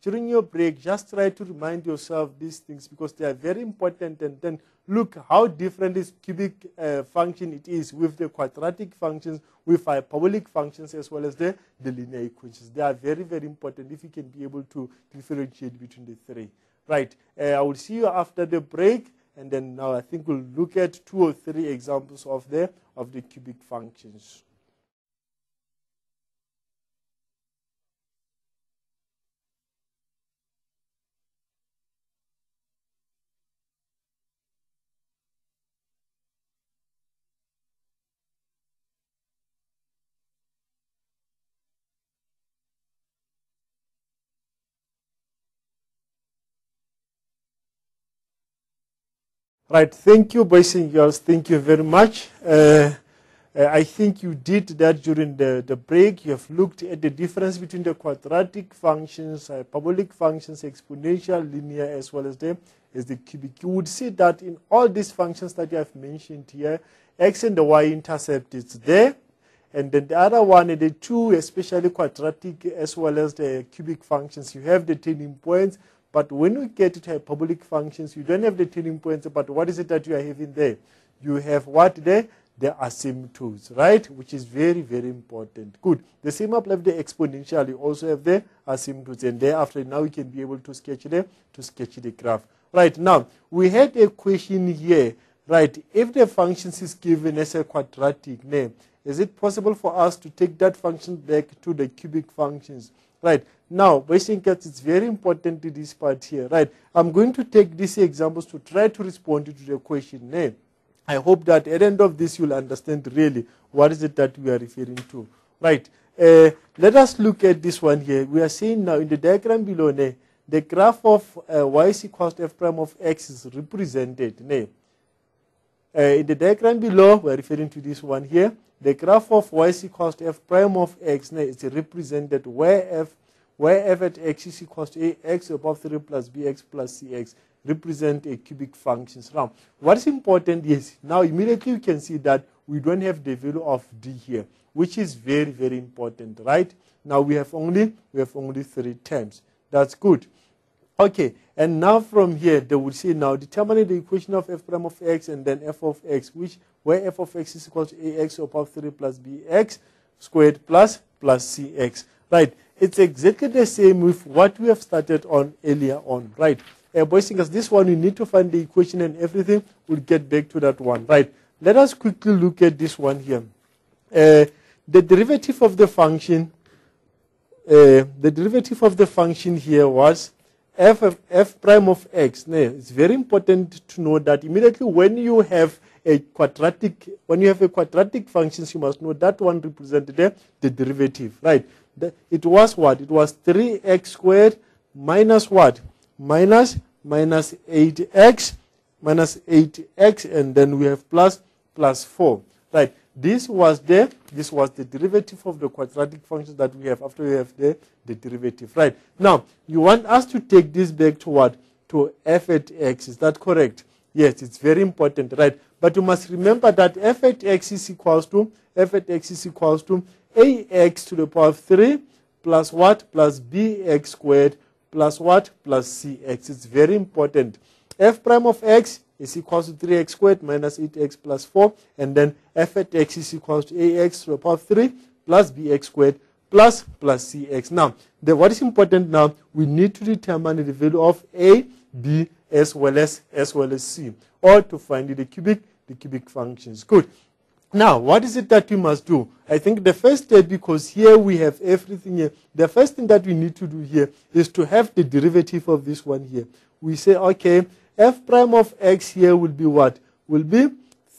During your break, just try to remind yourself these things because they are very important, and then look how different this cubic function it is with the quadratic functions, with hyperbolic functions, as well as the linear equations. They are very, very important if you can be able to differentiate between the three. Right. I will see you after the break, and then now I think we'll look at 2 or 3 examples of the cubic functions. Right, thank you, boys and girls. Thank you very much. I think you did that during the break. You have looked at the difference between the quadratic functions, hyperbolic functions, exponential, linear, as well as the cubic. You would see that in all these functions that you have mentioned here, x and the y-intercept is there. And then the other one, the 2, especially quadratic as well as the cubic functions, you have the turning points. But when we get to hyperbolic functions, you don't have the turning points, but what is it that you are having there? You have what there? The asymptotes, right? Which is very, very important. Good. The same applies to the exponential. You also have the asymptotes, and thereafter now we can be able to sketch the graph. Right, now, we had a question here, right? If the function is given as a quadratic name, is it possible for us to take that function back to the cubic functions? Right. Now, basically, it's very important to this part here. Right. I'm going to take these examples to try to respond to the question. I hope that at the end of this, you'll understand really what is it that we are referring to. Right. Let us look at this one here. We are saying now in the diagram below, the graph of y is equals to f prime of x is represented. In the diagram below, we are referring to this one here. The graph of y is equals to f prime of x is represented where f at x is equals to ax above 3 plus bx plus cx represent a cubic functions. Now, what is important is now immediately you can see that we don't have the value of d here, which is very, very important, right? Now we have only 3 terms. That's good. Okay, and now from here they will say now determine the equation of f prime of x and then f of x, where f of x is equal to ax above 3 plus bx squared plus cx. Right. It's exactly the same with what we have started on earlier on. Right. Boys and girls, this one you need to find the equation and everything. We'll get back to that one. Right. Let us quickly look at this one here. The derivative of the function. The derivative of the function here was f prime of x. It's very important to know that immediately when you have a quadratic functions, you must know that one represented the derivative, right? It was what? It was 3x squared minus what? Minus 8x, and then we have plus 4. right? This was the derivative of the quadratic function that we have after we have the derivative, right? Now, you want us to take this back to what? To f at x, is that correct? Yes, it's very important, right? But you must remember that f at x is equals to ax to the power of 3 plus what? Plus bx squared plus what? Plus cx. It's very important. F prime of x is equals to 3x squared minus 8x plus 4. And then f at x is equals to ax to the power of 3 plus bx squared plus cx. Now, what is important now, we need to determine the value of a, b, as well as c, or to find the cubic functions. Good. Now, what is it that we must do? I think the first step, because here we have everything here, the first thing that we need to do here is to have the derivative of this one here. We say, okay, f prime of x here will be what? Will be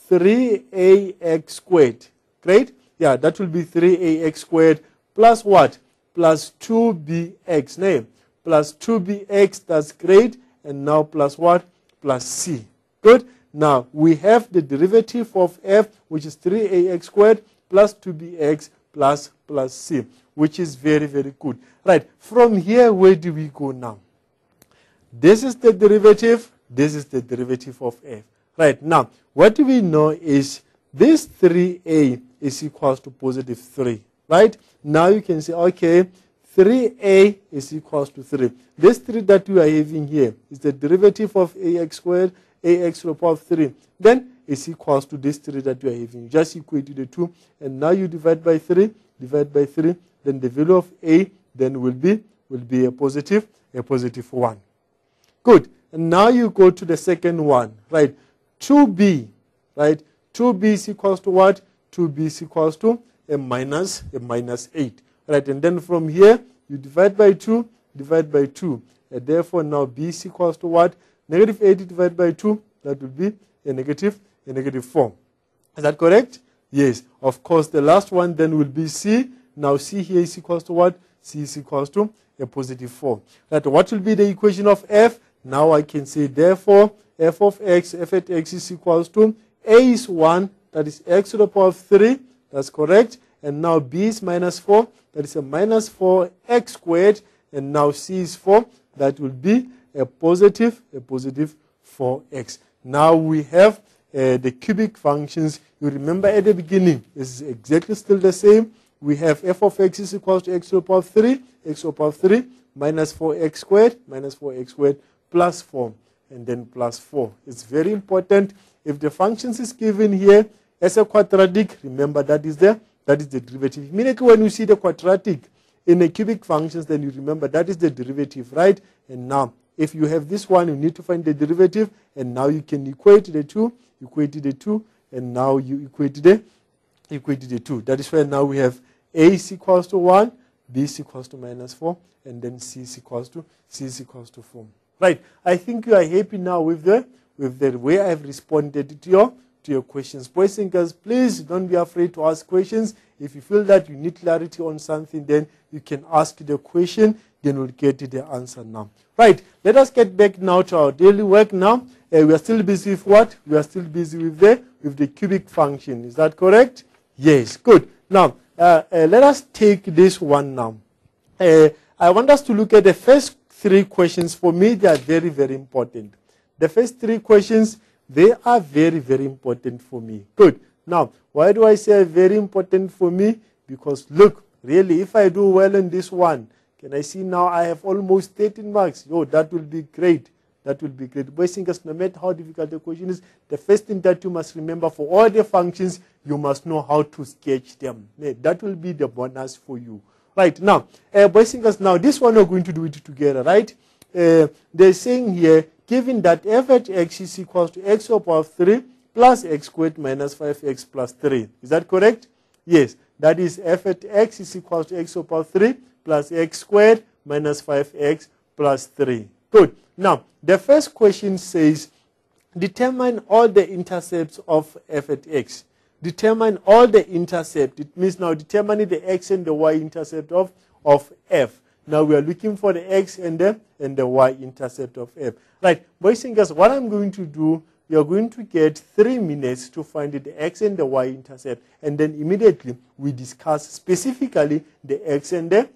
3ax squared. Great? Yeah, that will be 3ax squared plus what? Plus 2bx. Name. Plus 2bx, that's great. And now plus what? Plus c. Good? Now, we have the derivative of f, which is 3ax squared plus 2bx plus c, which is very, very good. Right, from here, where do we go now? This is the derivative. This is the derivative of f. Right, now, what do we know is this 3a is equals to positive 3. Right, now you can say, okay, 3a is equals to 3. This 3 that we are having here is the derivative of ax squared, ax to the power of 3. Then it's equals to this 3 that you are having. You just equate to the 2. And now you divide by 3. Then the value of a then will be a positive 1. Good. And now you go to the second one. Right. 2b. Right. 2b is equals to what? 2b is equals to a minus 8. Right. And then from here, you divide by 2. And therefore, now b is equals to what? Negative 8 divided by 2, that will be a negative 4. Is that correct? Yes. Of course, the last one then will be c. Now, c here is equals to what? C is equals to a positive 4. Right. What will be the equation of f? Now I can say, therefore, f at x is equals to a is 1, that is x to the power of 3. That's correct. And now b is minus 4, that is a minus 4x squared. And now c is 4, that will be a positive 4x. Now we have the cubic functions. You remember at the beginning, it's exactly still the same. We have f of x is equals to x to the power of 3, minus 4x squared, plus 4, and then plus 4. It's very important. If the functions is given here as a quadratic, remember that is the derivative. Immediately when you see the quadratic in a cubic functions, then you remember that is the derivative, right? And now, if you have this one, you need to find the derivative, and now you can equate the 2, and now you equate the 2. That is why now we have a is equals to 1, b is equals to minus 4, and then c is equals to 4. Right. I think you are happy now with the way I have responded to your questions. Boys and girls, please don't be afraid to ask questions. If you feel that you need clarity on something, then you can ask the question, then we'll get the answer now. Right, let us get back now to our daily work now. We are still busy with what? We are still busy with the cubic function. Is that correct? Yes, good. Now, let us take this one now. I want us to look at the first 3 questions. For me, they are very, very important. The first 3 questions, they are very, very important for me. Good. Now, why do I say very important for me? Because look, really, if I do well in this one, can I see now I have almost 13 marks? Yo, that will be great. That will be great. Boys and girls, no matter how difficult the question is, the first thing that you must remember for all the functions, you must know how to sketch them. That will be the bonus for you. Right, now, boys and girls, now this one we're going to do it together, right? They're saying here, given that f at x is equals to x to the power of 3 plus x squared minus 5x plus 3. Is that correct? Yes, that is f at x is equals to x to the power of 3 plus x squared minus 5x plus 3. Good. Now, the first question says, determine all the intercepts of f at x. Determine all the intercept. It means now determine the x and the y-intercept of f. Now we are looking for the x and the y-intercept of f. Right, boys and girls, what I'm going to do, you're going to get 3 minutes to find the x and the y-intercept, and then immediately we discuss specifically the x and the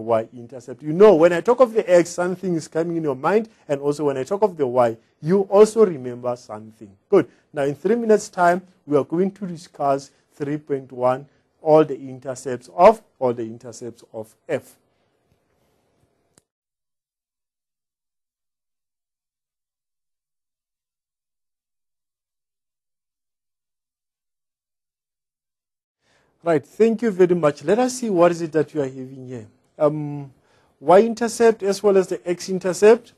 y-intercept. You know, when I talk of the x, something is coming in your mind, and also when I talk of the y, you also remember something. Good. Now, in 3 minutes' time, we are going to discuss 3.1, all the intercepts of f. Right, thank you very much. Let us see what is it that you are having here. Y-intercept as well as the x-intercept.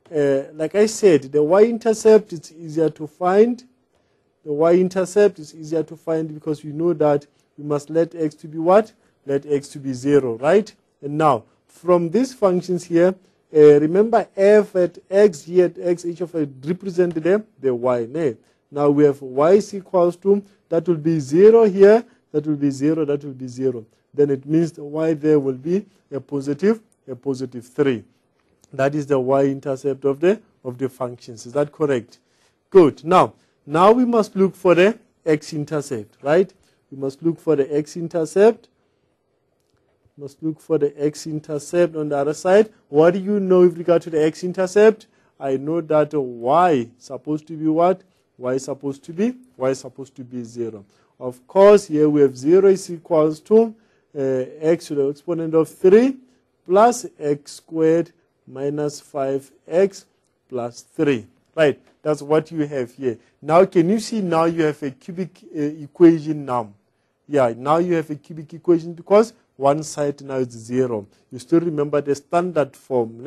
Like I said, the y-intercept is easier to find. The y-intercept is easier to find because we know that we must let x to be what? Let x to be 0, right? And now, from these functions here, remember f at x, here at x, each of it represent the y. Now we have y is equals to, that will be 0 here, that will be 0, that will be 0. Then it means the y there will be a positive 3. That is the y-intercept of the functions. Is that correct? Good. Now we must look for the x-intercept, right? We must look for the x-intercept. Must look for the x-intercept on the other side. What do you know with regard to the x-intercept? I know that y is supposed to be what? Y is supposed to be 0. Of course, here we have 0 is equals to x to the exponent of 3 plus x squared minus 5x plus 3. Right, that's what you have here. Now, can you see now you have a cubic equation now? Yeah, now you have a cubic equation because one side now is 0. You still remember the standard form,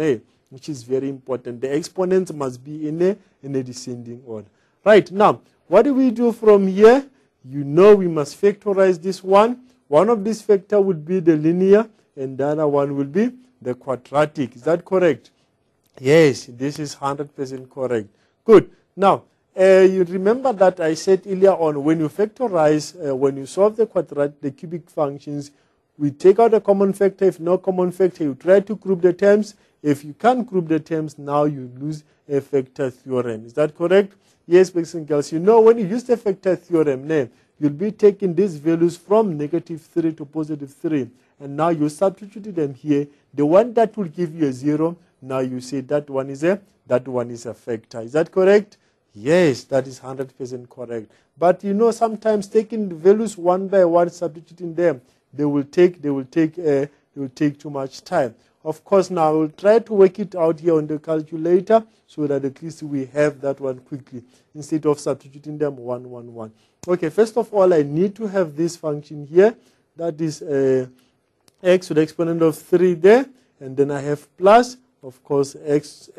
which is very important. The exponents must be in a descending order. Right, now, what do we do from here? You know we must factorize this one. One of these factor would be the linear, and the other one will be the quadratic. Is that correct? Yes, this is 100% correct. Good. Now, you remember that I said earlier on, when you factorize, when you solve the cubic functions, we take out a common factor. If no common factor, you try to group the terms. If you can't group the terms, now you lose a factor theorem. Is that correct? Yes, boys and girls, you know when you use the factor theorem, you'll be taking these values from -3 to +3. And now you substitute them here. The one that will give you a 0, now you say that one is a factor. Is that correct? Yes, that is 100% correct. But you know, sometimes taking the values one by one, substituting them, they will take too much time. Of course, now we'll try to work it out here on the calculator so that at least we have that one quickly instead of substituting them 1, 1, 1. Okay, first of all, I need to have this function here. That is x to the exponent of 3 there. And then I have plus, of course, x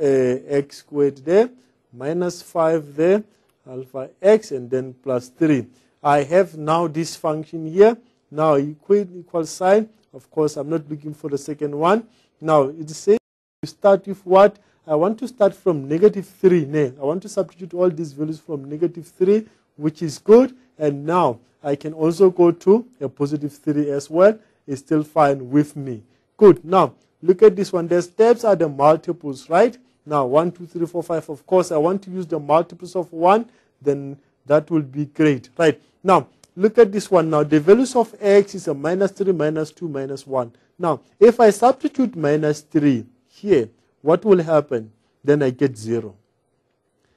squared there, minus 5 there, alpha x, and then plus 3. I have now this function here. Now equal sign. Of course, I'm not looking for the second one. Now, it says you start with what? I want to start from -3. I want to substitute all these values from -3, which is good. And now, I can also go to a +3 as well. It's still fine with me. Good. Now, look at this one. The steps are the multiples, right? Now, 1, 2, 3, 4, 5. Of course, I want to use the multiples of 1. Then that will be great, right? Now, look at this one now. The values of x is a -3, -2, -1. Now, if I substitute -3 here, what will happen? Then I get 0.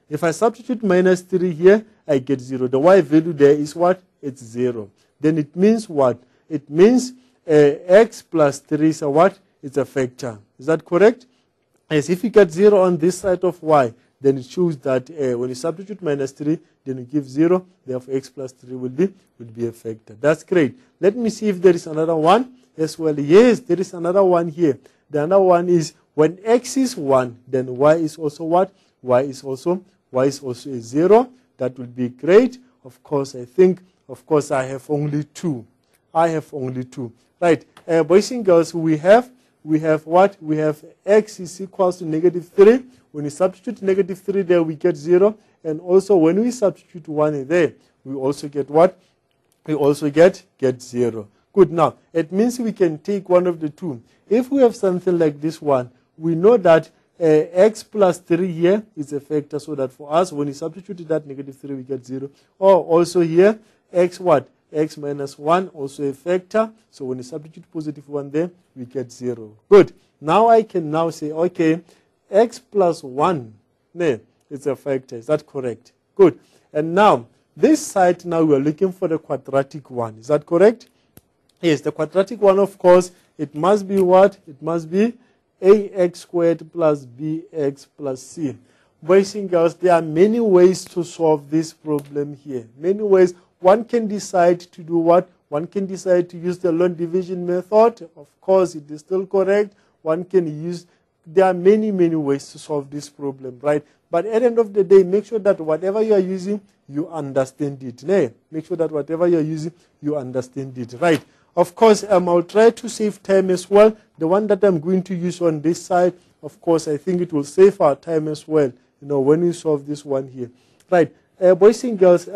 If I substitute -3 here, I get 0. The y value there is what? It's 0. Then it means what? It means x plus 3 is a what? It's a factor. Is that correct? Yes, if you get 0 on this side of y, then it shows that when you substitute -3, then you give 0. Therefore, x plus 3 will be a factor. That's great. Let me see if there is another one as well. Yes, there is another one here. The other one is when x is 1, then y is also what? Y is also a 0. That will be great. Of course, I have only 2. I have only 2. Right, boys and girls, we have what? We have x is equals to -3. When we substitute -3 there, we get 0. And also when we substitute 1 there, we also get what? We also get 0. Good. Now, it means we can take one of the two. If we have something like this one, we know that x plus 3 here is a factor, so that for us, when you substitute that negative 3, we get 0. Or also here, x what? X minus 1, also a factor. So when you substitute positive 1 there, we get 0. Good. Now I can now say, okay, x plus 1, it's a factor. Is that correct? Good. And now, this side, now we are looking for the quadratic one. Is that correct? Yes, the quadratic one, of course, it must be what? It must be ax squared plus bx plus c. Boys and girls, there are many ways to solve this problem here. Many ways. One can decide to do what? One can decide to use the long division method. Of course, it is still correct. One can use, there are many, many ways to solve this problem, right? But at the end of the day, make sure that whatever you are using, you understand it. Make sure that whatever you are using, you understand it, right? Of course, I'll try to save time as well. The one that I'm going to use on this side, of course, I think it will save our time as well, when we solve this one here. Right, boys and girls,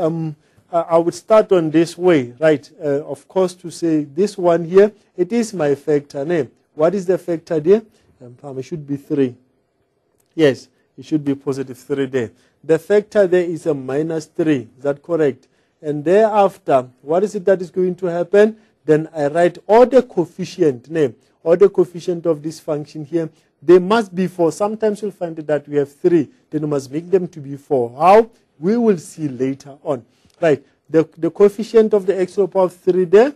I would start on this way, right? Of course, to say this one here, it is my factor name. What is the factor there? It should be 3. Yes, it should be positive 3 there. The factor there is a minus 3. Is that correct? And thereafter, what is it that is going to happen? Then I write all the coefficient name, all the coefficient of this function here. They must be 4. Sometimes you'll find that we have 3. Then you must make them to be 4. How? We will see later on. Right. The coefficient of the x to the power of 3 there.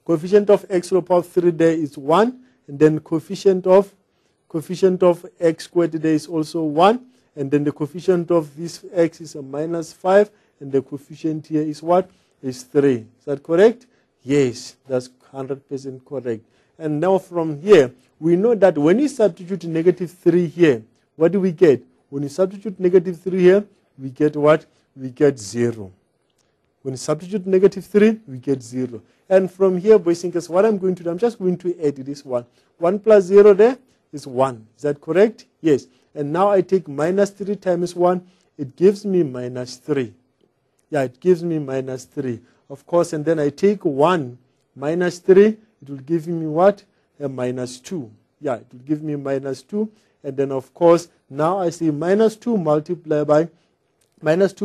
Coefficient of x to the power of 3 there is 1. And then coefficient of x squared there is also 1. And then the coefficient of this x is a minus 5. And the coefficient here is what? Is 3. Is that correct? Yes, that's 100% correct. And now from here, we know that when you substitute negative 3 here, what do we get? When you substitute negative 3 here, we get what? We get 0. When you substitute negative 3, we get 0. And from here, boys and girls, what I'm going to do, I'm just going to add this one. 1 plus 0 there is 1. Is that correct? Yes. And now I take minus 3 times 1. It gives me minus 3. Yeah, it gives me minus 3. Of course, and then I take 1 minus 3. It will give me what? A minus 2. Yeah, it will give me minus 2. And then, of course, now I see minus 2 multiplied by minus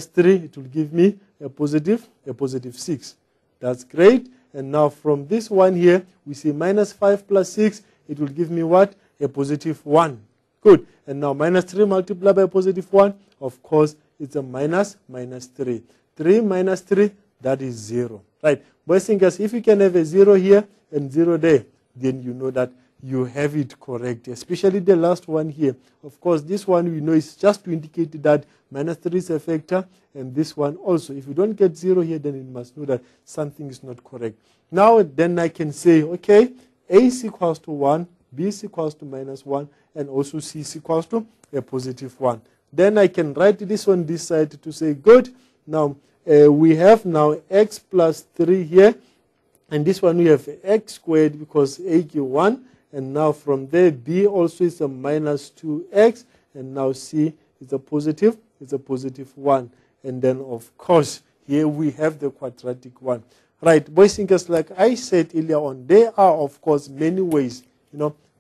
3. It will give me a positive 6. That's great. And now from this one here, we see minus 5 plus 6. It will give me what? A positive 1. Good. And now minus 3 multiplied by a positive 1. Of course, it's a minus 3. 3 minus 3, that is 0. Right. Boys and girls, if you can have a 0 here and 0 there, then you know that you have it correct, especially the last one here. Of course, this one we know is just to indicate that minus 3 is a factor, and this one also. If you don't get 0 here, then you must know that something is not correct. Now, then I can say, okay, A is equals to 1, B is equals to minus 1, and also C is equals to a positive 1. Then I can write this on this side to say, good. Now, we have now x plus 3 here, and this one we have x squared because A is 1. And now from there, B also is a minus 2x. And now C is a positive 1. And then, of course, here we have the quadratic one. Right, boys and girls, like I said earlier on, there are, of course, many ways.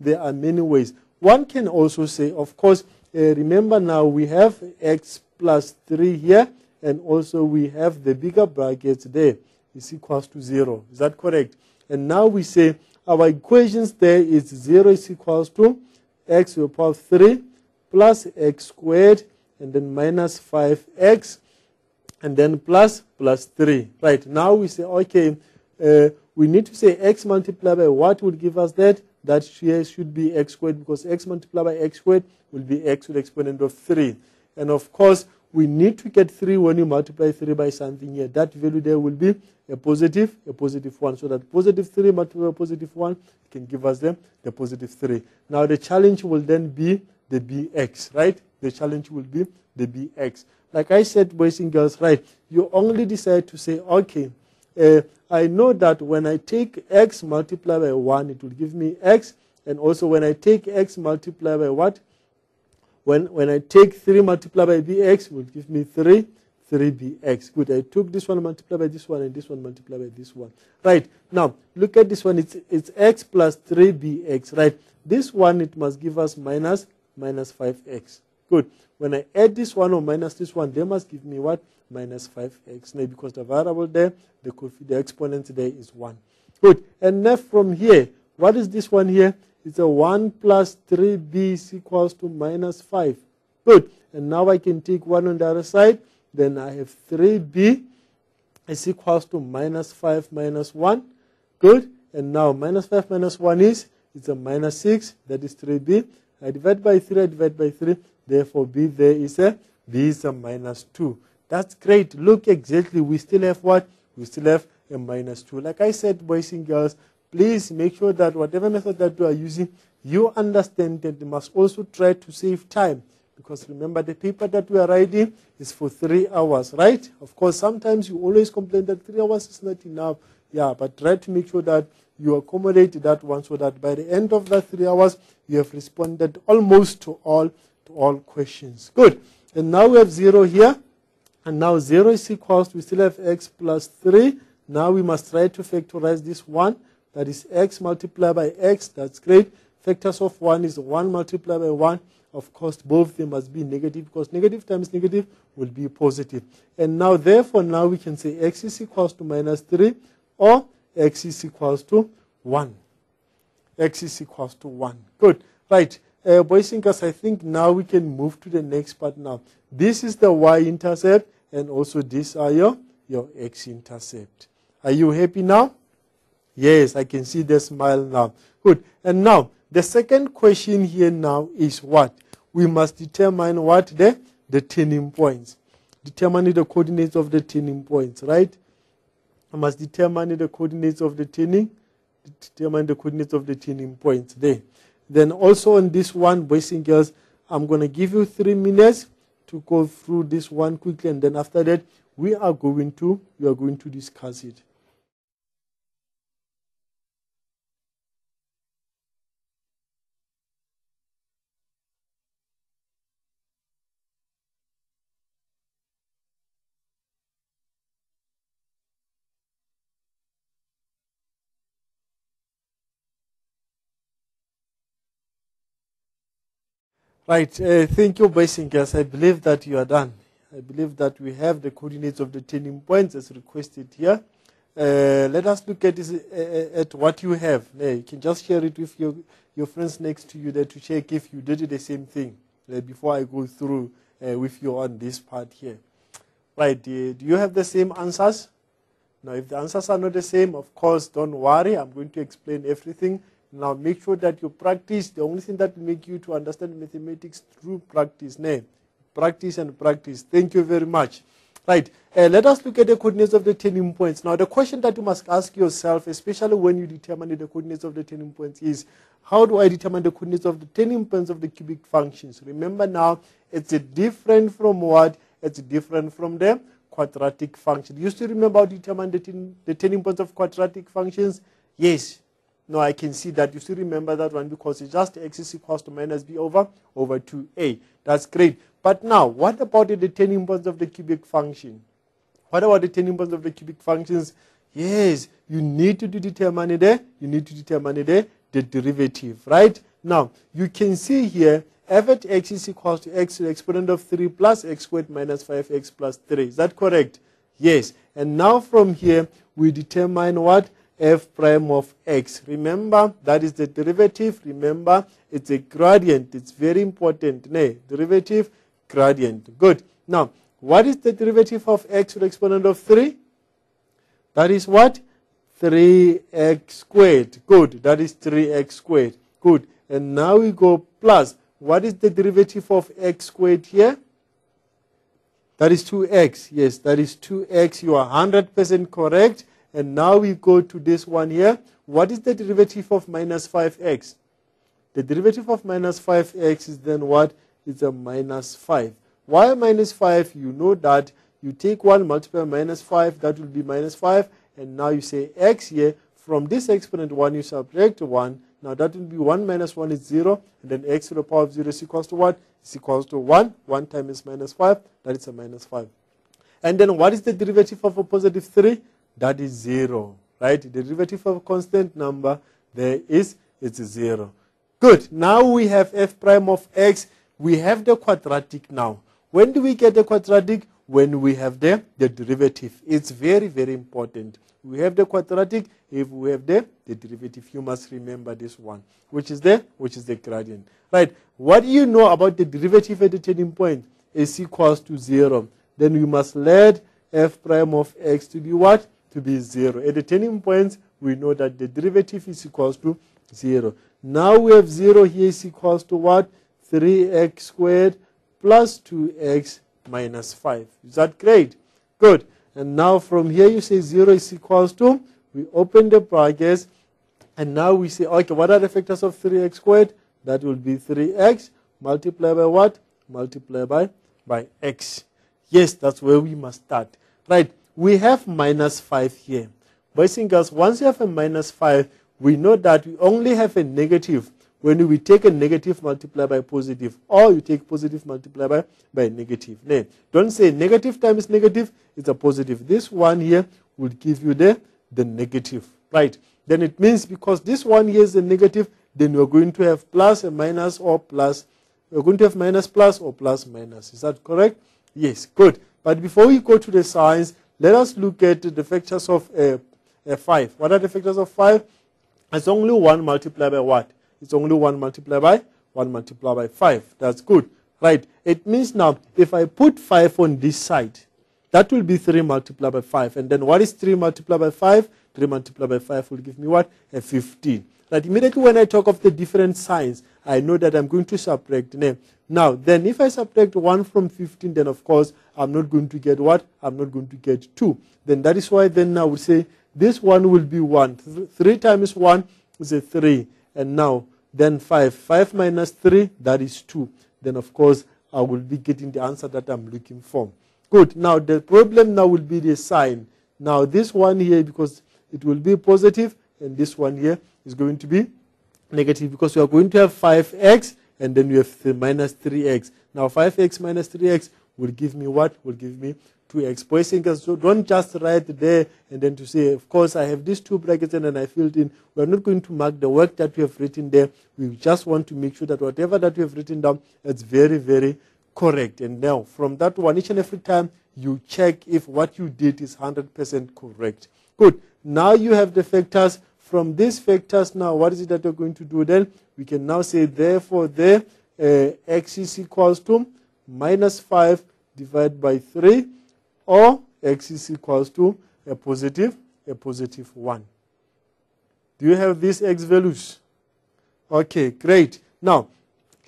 There are many ways. One can also say, of course, remember now we have x plus 3 here. And also we have the bigger brackets there is equals to 0. Is that correct? And now we say, our equations there is 0 is equals to x to the power of 3 plus x squared and then minus 5x and then plus 3. Right, now we say, okay, we need to say x multiplied by what would give us that? That here should be x squared because x multiplied by x squared will be x to the exponent of 3. And of course, we need to get 3 when you multiply 3 by something here. That value there will be a positive 1. So that positive 3 multiplied by positive 1 can give us the positive 3. Now the challenge will then be the bx, right? The challenge will be the bx. Like I said, boys and girls, right, you only decide to say, okay, I know that when I take x multiplied by 1, it will give me x. And also when I take x multiplied by what? When I take 3 multiplied by bx, it will give me 3bx. Good, I took this one multiplied by this one and this one multiplied by this one. Right, now, look at this one. It's x plus 3bx, right? this one, it must give us minus 5x. Good. When I add this one or minus this one, they must give me what? Minus 5x. Now, because the variable there, the exponent there is 1. Good. And now from here, what is this one here? It's a 1 plus 3b is equals to minus 5. Good. And now I can take 1 on the other side. Then I have 3b is equals to minus 5 minus 1. Good. And now minus 5 minus 1 is, it's a minus 6. That is 3b. I divide by 3, I divide by 3. Therefore, b there is a minus 2. That's great. Look exactly. We still have what? We still have a minus 2. Like I said, boys and girls, please make sure that whatever method that you are using, you understand that you must also try to save time. Because remember, the paper that we are writing is for 3 hours, right? Of course, sometimes you always complain that 3 hours is not enough. Yeah, but try to make sure that you accommodate that one so that by the end of that 3 hours, you have responded almost to all questions. Good. And now we have 0 here. And now 0 is equals to, we still have x plus 3. Now we must try to factorize this 1. That is x multiplied by x. That's great. Factors of 1 is 1 multiplied by 1. Of course, both of them must be negative because negative times negative will be positive. And now, therefore, now we can say x is equals to minus 3 or x is equals to 1. X is equals to 1. Good. Right. Boys and girls, I think now we can move to the next part now. This is the y-intercept and also these are your x-intercept. Are you happy now? Yes, I can see the smile now. Good. And now, the second question here now is what? We must determine what? The turning points. Determine the coordinates of the turning points, right? I must determine the coordinates of the turning. Determine the coordinates of the turning points there. Then also on this one, boys and girls, I'm going to give you 3 minutes to go through this one quickly. And then after that, we are going to discuss it. Right, thank you, boys and girls. I believe that you are done. I believe that we have the coordinates of the turning points as requested here. Let us look at this, at what you have. You can just share it with your friends next to you there to check if you did the same thing before I go through with you on this part here. Right, do you have the same answers? Now, if the answers are not the same, of course, don't worry. I'm going to explain everything. Now, make sure that you practice. The only thing that will make you to understand mathematics through practice. Practice and practice. Thank you very much. Right. Let us look at the coordinates of the turning points. Now, the question that you must ask yourself, especially when you determine the coordinates of the turning points, is how do I determine the coordinates of the turning points of the cubic functions? Remember now, it's different from what? It's different from the quadratic function. You still remember how to determine the turning points of quadratic functions? Yes. No, I can see that you still remember that one because it's just x is equals to minus b over 2a. That's great. But now, what about the turning points of the cubic function? What about the turning points of the cubic functions? Yes, you need to determine the derivative, right? Now, you can see here, f at x is equals to x to the exponent of 3 plus x squared minus 5x plus 3. Is that correct? Yes. And now from here, we determine what? F prime of x. Remember, that is the derivative. Remember, it's a gradient. It's very important. Derivative, gradient. Good. Now, what is the derivative of x to the exponent of 3? That is what? 3x squared. Good. That is 3x squared. Good. And now we go plus. What is the derivative of x squared here? That is 2x. Yes, that is 2x. You are 100% correct. And now we go to this one here. What is the derivative of minus 5x? The derivative of minus 5x is then what? It's a minus 5. Why minus 5? You know that you take 1 multiply minus 5. That will be minus 5. And now you say x here. From this exponent 1, you subtract 1. Now that will be 1 minus 1 is 0. And then x to the power of 0 is equals to what? It's equals to 1. 1 times minus 5. That is a minus 5. And then what is the derivative of a positive 3? That is 0, right? The derivative of a constant number there is, it's 0. Good. Now we have f prime of x. We have the quadratic now. When do we get the quadratic? When we have the derivative. It's very, very important. We have the quadratic if we have the derivative. You must remember this one, which is the gradient. Right. What do you know about the derivative at the turning point? Is equals to 0. Then we must let f prime of x to be what? To be 0. At the turning points, we know that the derivative is equals to 0. Now we have 0 here is equals to what? 3x squared plus 2x minus 5. Is that great? Good. And now from here you say 0 is equals to, we open the brackets, and now we say, okay, what are the factors of 3x squared? That will be 3x multiplied by what? Multiplied by x. Yes, that's where we must start. Right, we have minus 5 here. Boys and girls, once you have a minus 5, we know that we only have a negative when we take a negative multiplied by positive, or you take positive multiplied by negative. No, don't say negative times negative, it's a positive. This one here will give you the negative, right? Then it means because this one here is a negative, then we're going to have plus and minus or plus. We're going to have minus plus or plus minus. Is that correct? Yes, good. But before we go to the signs, let us look at the factors of 5. What are the factors of 5? It's only 1 multiplied by what? It's only 1 multiplied by 5. That's good. Right. It means now, if I put 5 on this side, that will be 3 multiplied by 5. And then what is 3 multiplied by 5? 3 multiplied by 5 will give me what? A 15. Right. Immediately when I talk of the different signs, I know that I'm going to subtract them. Now, then if I subtract 1 from 15, then of course, I'm not going to get what? I'm not going to get 2. Then that is why then now we say this one will be 1. 3 times 1 is a 3. And now, then 5. 5 minus 3, that is 2. Then of course, I will be getting the answer that I'm looking for. Good. Now, the problem now will be the sign. Now, this one here, because it will be positive, and this one here is going to be negative, because we are going to have 5x, and then we have minus 3x. Now, 5x minus 3x will give me what? Will give me 2x. Boys and girls, so don't just write there and then to say, of course, I have these 2 brackets and then I filled in. We are not going to mark the work that we have written there. We just want to make sure that whatever that we have written down, it's very, very correct. And now, from that one, each and every time, you check if what you did is 100% correct. Good. Now you have the factors. From these factors now, what is it that you're going to do then? We can now say, therefore, there, x is equals to minus 5 divided by 3, or x is equals to a positive 1. Do you have these x values? Okay, great. Now,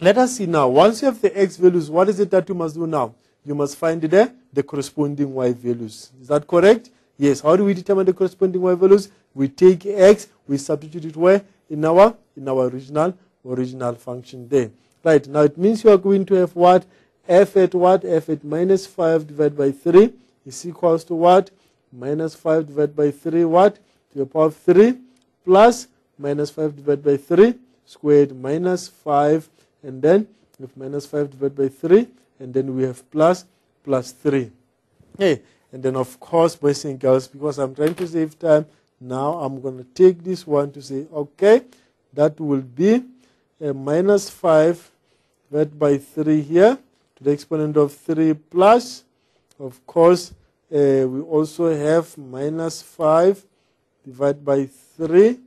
let us see now. Once you have the x values, what is it that you must do now? You must find the corresponding y values. Is that correct? Yes. How do we determine the corresponding y values? We take x, we substitute it where? In our original function there. Right. Now, it means you are going to have what? F at what? F at minus 5 divided by 3 is equals to what? Minus 5 divided by 3 what? To the power of 3 plus minus 5 divided by 3 squared minus 5, and then we have minus 5 divided by 3, and then we have plus 3. Okay. And then of course, boys and girls, because I'm trying to save time, now I'm going to take this one to say, okay, that will be minus 5 divided by 3 here to the exponent of 3 plus, of course, we also have minus 5 divided by 3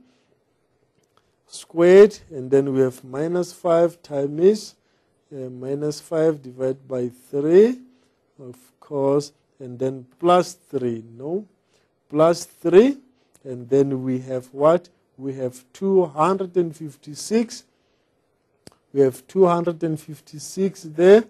squared, and then we have minus 5 times minus 5 divided by 3, of course, and then plus 3, no, plus 3, and then we have what? We have 256. We have 256 there,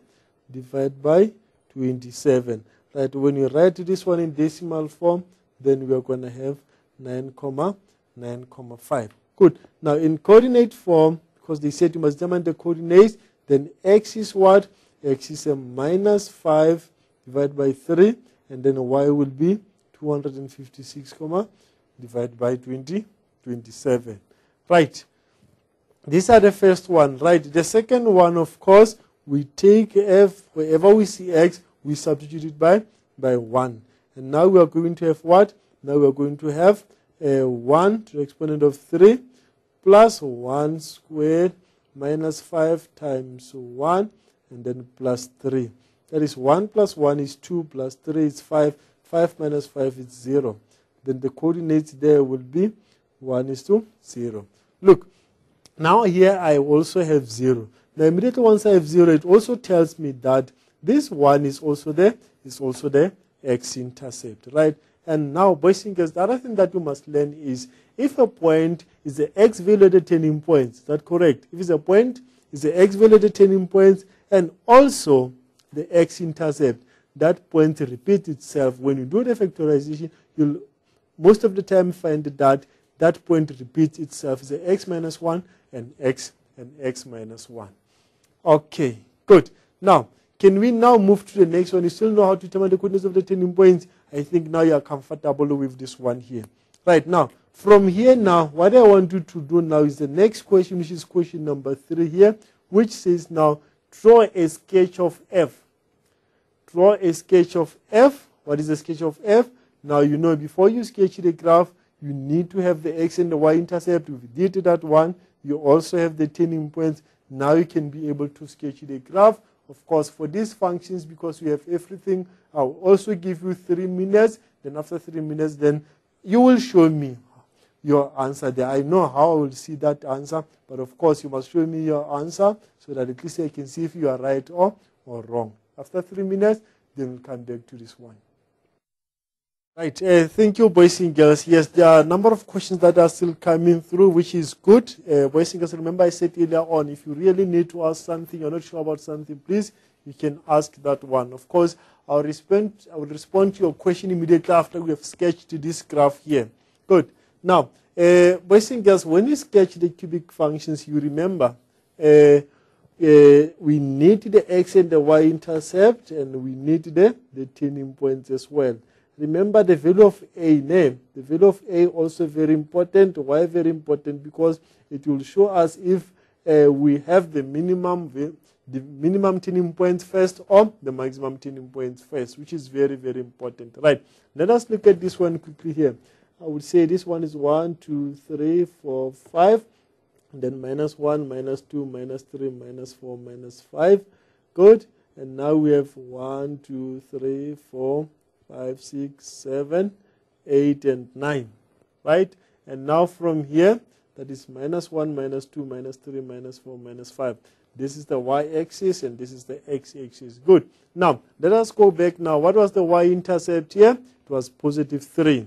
divided by 27. Right, when you write this one in decimal form, then we are going to have 9,5. Good. Now, in coordinate form, because they said you must determine the coordinates, then x is what? X is a minus 5 divided by 3, and then y will be 256, divided by 27. Right. These are the first one. Right. The second one, of course, we take f, wherever we see x, we substitute it by 1. And now we are going to have what? Now we are going to have 1 to the exponent of 3 plus 1 squared minus 5 times 1, and then plus 3. That is 1 plus 1 is 2, plus 3 is 5. 5 minus 5 is 0. Then the coordinates there will be 1 is to 0. Look, now here I also have 0. Now immediately once I have 0, it also tells me that this 1 is also the x-intercept, right? And now, boys and girls, the other thing that you must learn is if a point is the x value at the turning points, is that correct? If it's a point, it's the x value at the turning points and also the x-intercept. That point repeats itself. When you do the factorization, you'll most of the time find that that point repeats itself. It's the x minus 1 and x minus 1. Okay, good. Now, can we now move to the next one? You still know how to determine the coordinates of the turning points? I think now you are comfortable with this one here. Right, now, from here now, what I want you to do now is the next question, which is question number 3 here, which says now, draw a sketch of f. Draw a sketch of f. What is a sketch of f? Now, you know, before you sketch the graph, you need to have the x and the y-intercept. If you did that one, you also have the turning points. Now you can be able to sketch the graph. Of course, for these functions, because we have everything, I'll also give you 3 minutes. Then after 3 minutes, then you will show me your answer there. I know how I will see that answer, but of course, you must show me your answer so that at least I can see if you are right or wrong. After 3 minutes, then we'll come back to this one. Right, thank you, boys and girls. Yes, there are a number of questions that are still coming through, which is good. Boys and girls, remember I said earlier on, if you really need to ask something, you're not sure about something, please, you can ask that one. Of course, I will respond to your question immediately after we have sketched this graph here. Good. Now, boys and girls, when you sketch the cubic functions, you remember we need the x and the y-intercept, and we need the turning points as well. Remember the value of a name. The value of a also very important. Why very important? Because it will show us if we have the minimum turning points first or the maximum turning points first, which is very, very important. Right. Let us look at this one quickly here. I would say this one is 1, 2, 3, 4, 5. And then minus 1, minus 2, minus 3, minus 4, minus 5. Good. And now we have 1, 2, 3, 4, 5, 6, 7, 8, and 9, right? And now from here, that is minus 1, minus 2, minus 3, minus 4, minus 5. This is the y-axis, and this is the x-axis. Good. Now, let us go back now. What was the y-intercept here? It was positive 3.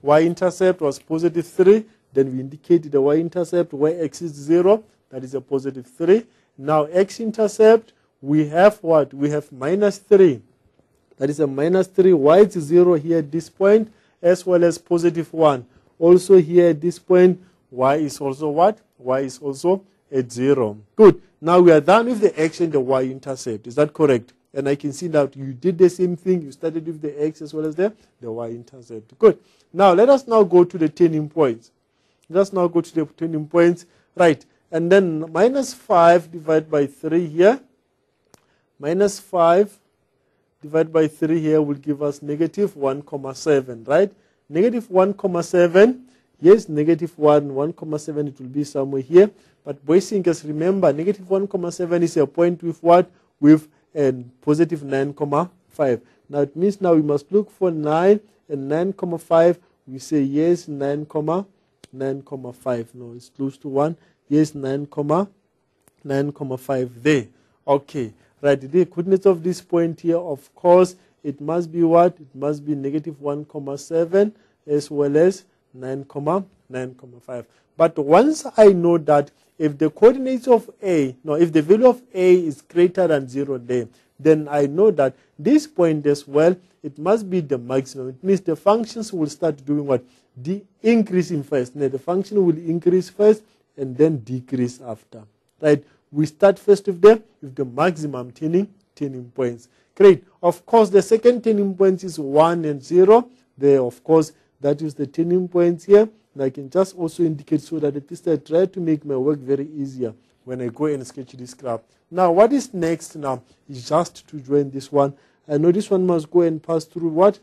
Y-intercept was positive 3. Then we indicated the y-intercept, y-axis 0. That is a positive 3. Now, x-intercept, we have what? We have minus 3. That is a minus 3. Y is 0 here at this point, as well as positive 1. Also here at this point, y is also what? Y is also at 0. Good. Now we are done with the x and the y-intercept. Is that correct? And I can see that you did the same thing. You started with the x as well as the y-intercept. Good. Now let us now go to the turning points. Let us now go to the turning points. Right. And then minus 5 divided by 3 here. Minus 5 divided by 3 here will give us negative 1,7, right? Negative 1,7, yes, negative 1,7, it will be somewhere here. But boys and girls, remember, negative 1,7 is a point with what? With positive 9,5. Now it means now we must look for 9 and 9,5. We say yes, 9,5. No, it's close to 1. Yes, 9,5 there. Okay. Right, the coordinates of this point here, of course, it must be what? It must be negative 1,7 as well as 9,5. But once I know that if the coordinates of A, no, if the value of A is greater than 0 there, then I know that this point as well, it must be the maximum. It means the functions will start doing what? Increasing first. Now, the function will increase first and then decrease after. Right? We start first with the maximum turning points. Great. Of course, the second turning point is 1 and 0. There, of course, that is the turning points here. And I can just also indicate so that at least I try to make my work very easier when I go and sketch this graph. Now, what is next now is just to join this one. I know this one must go and pass through what?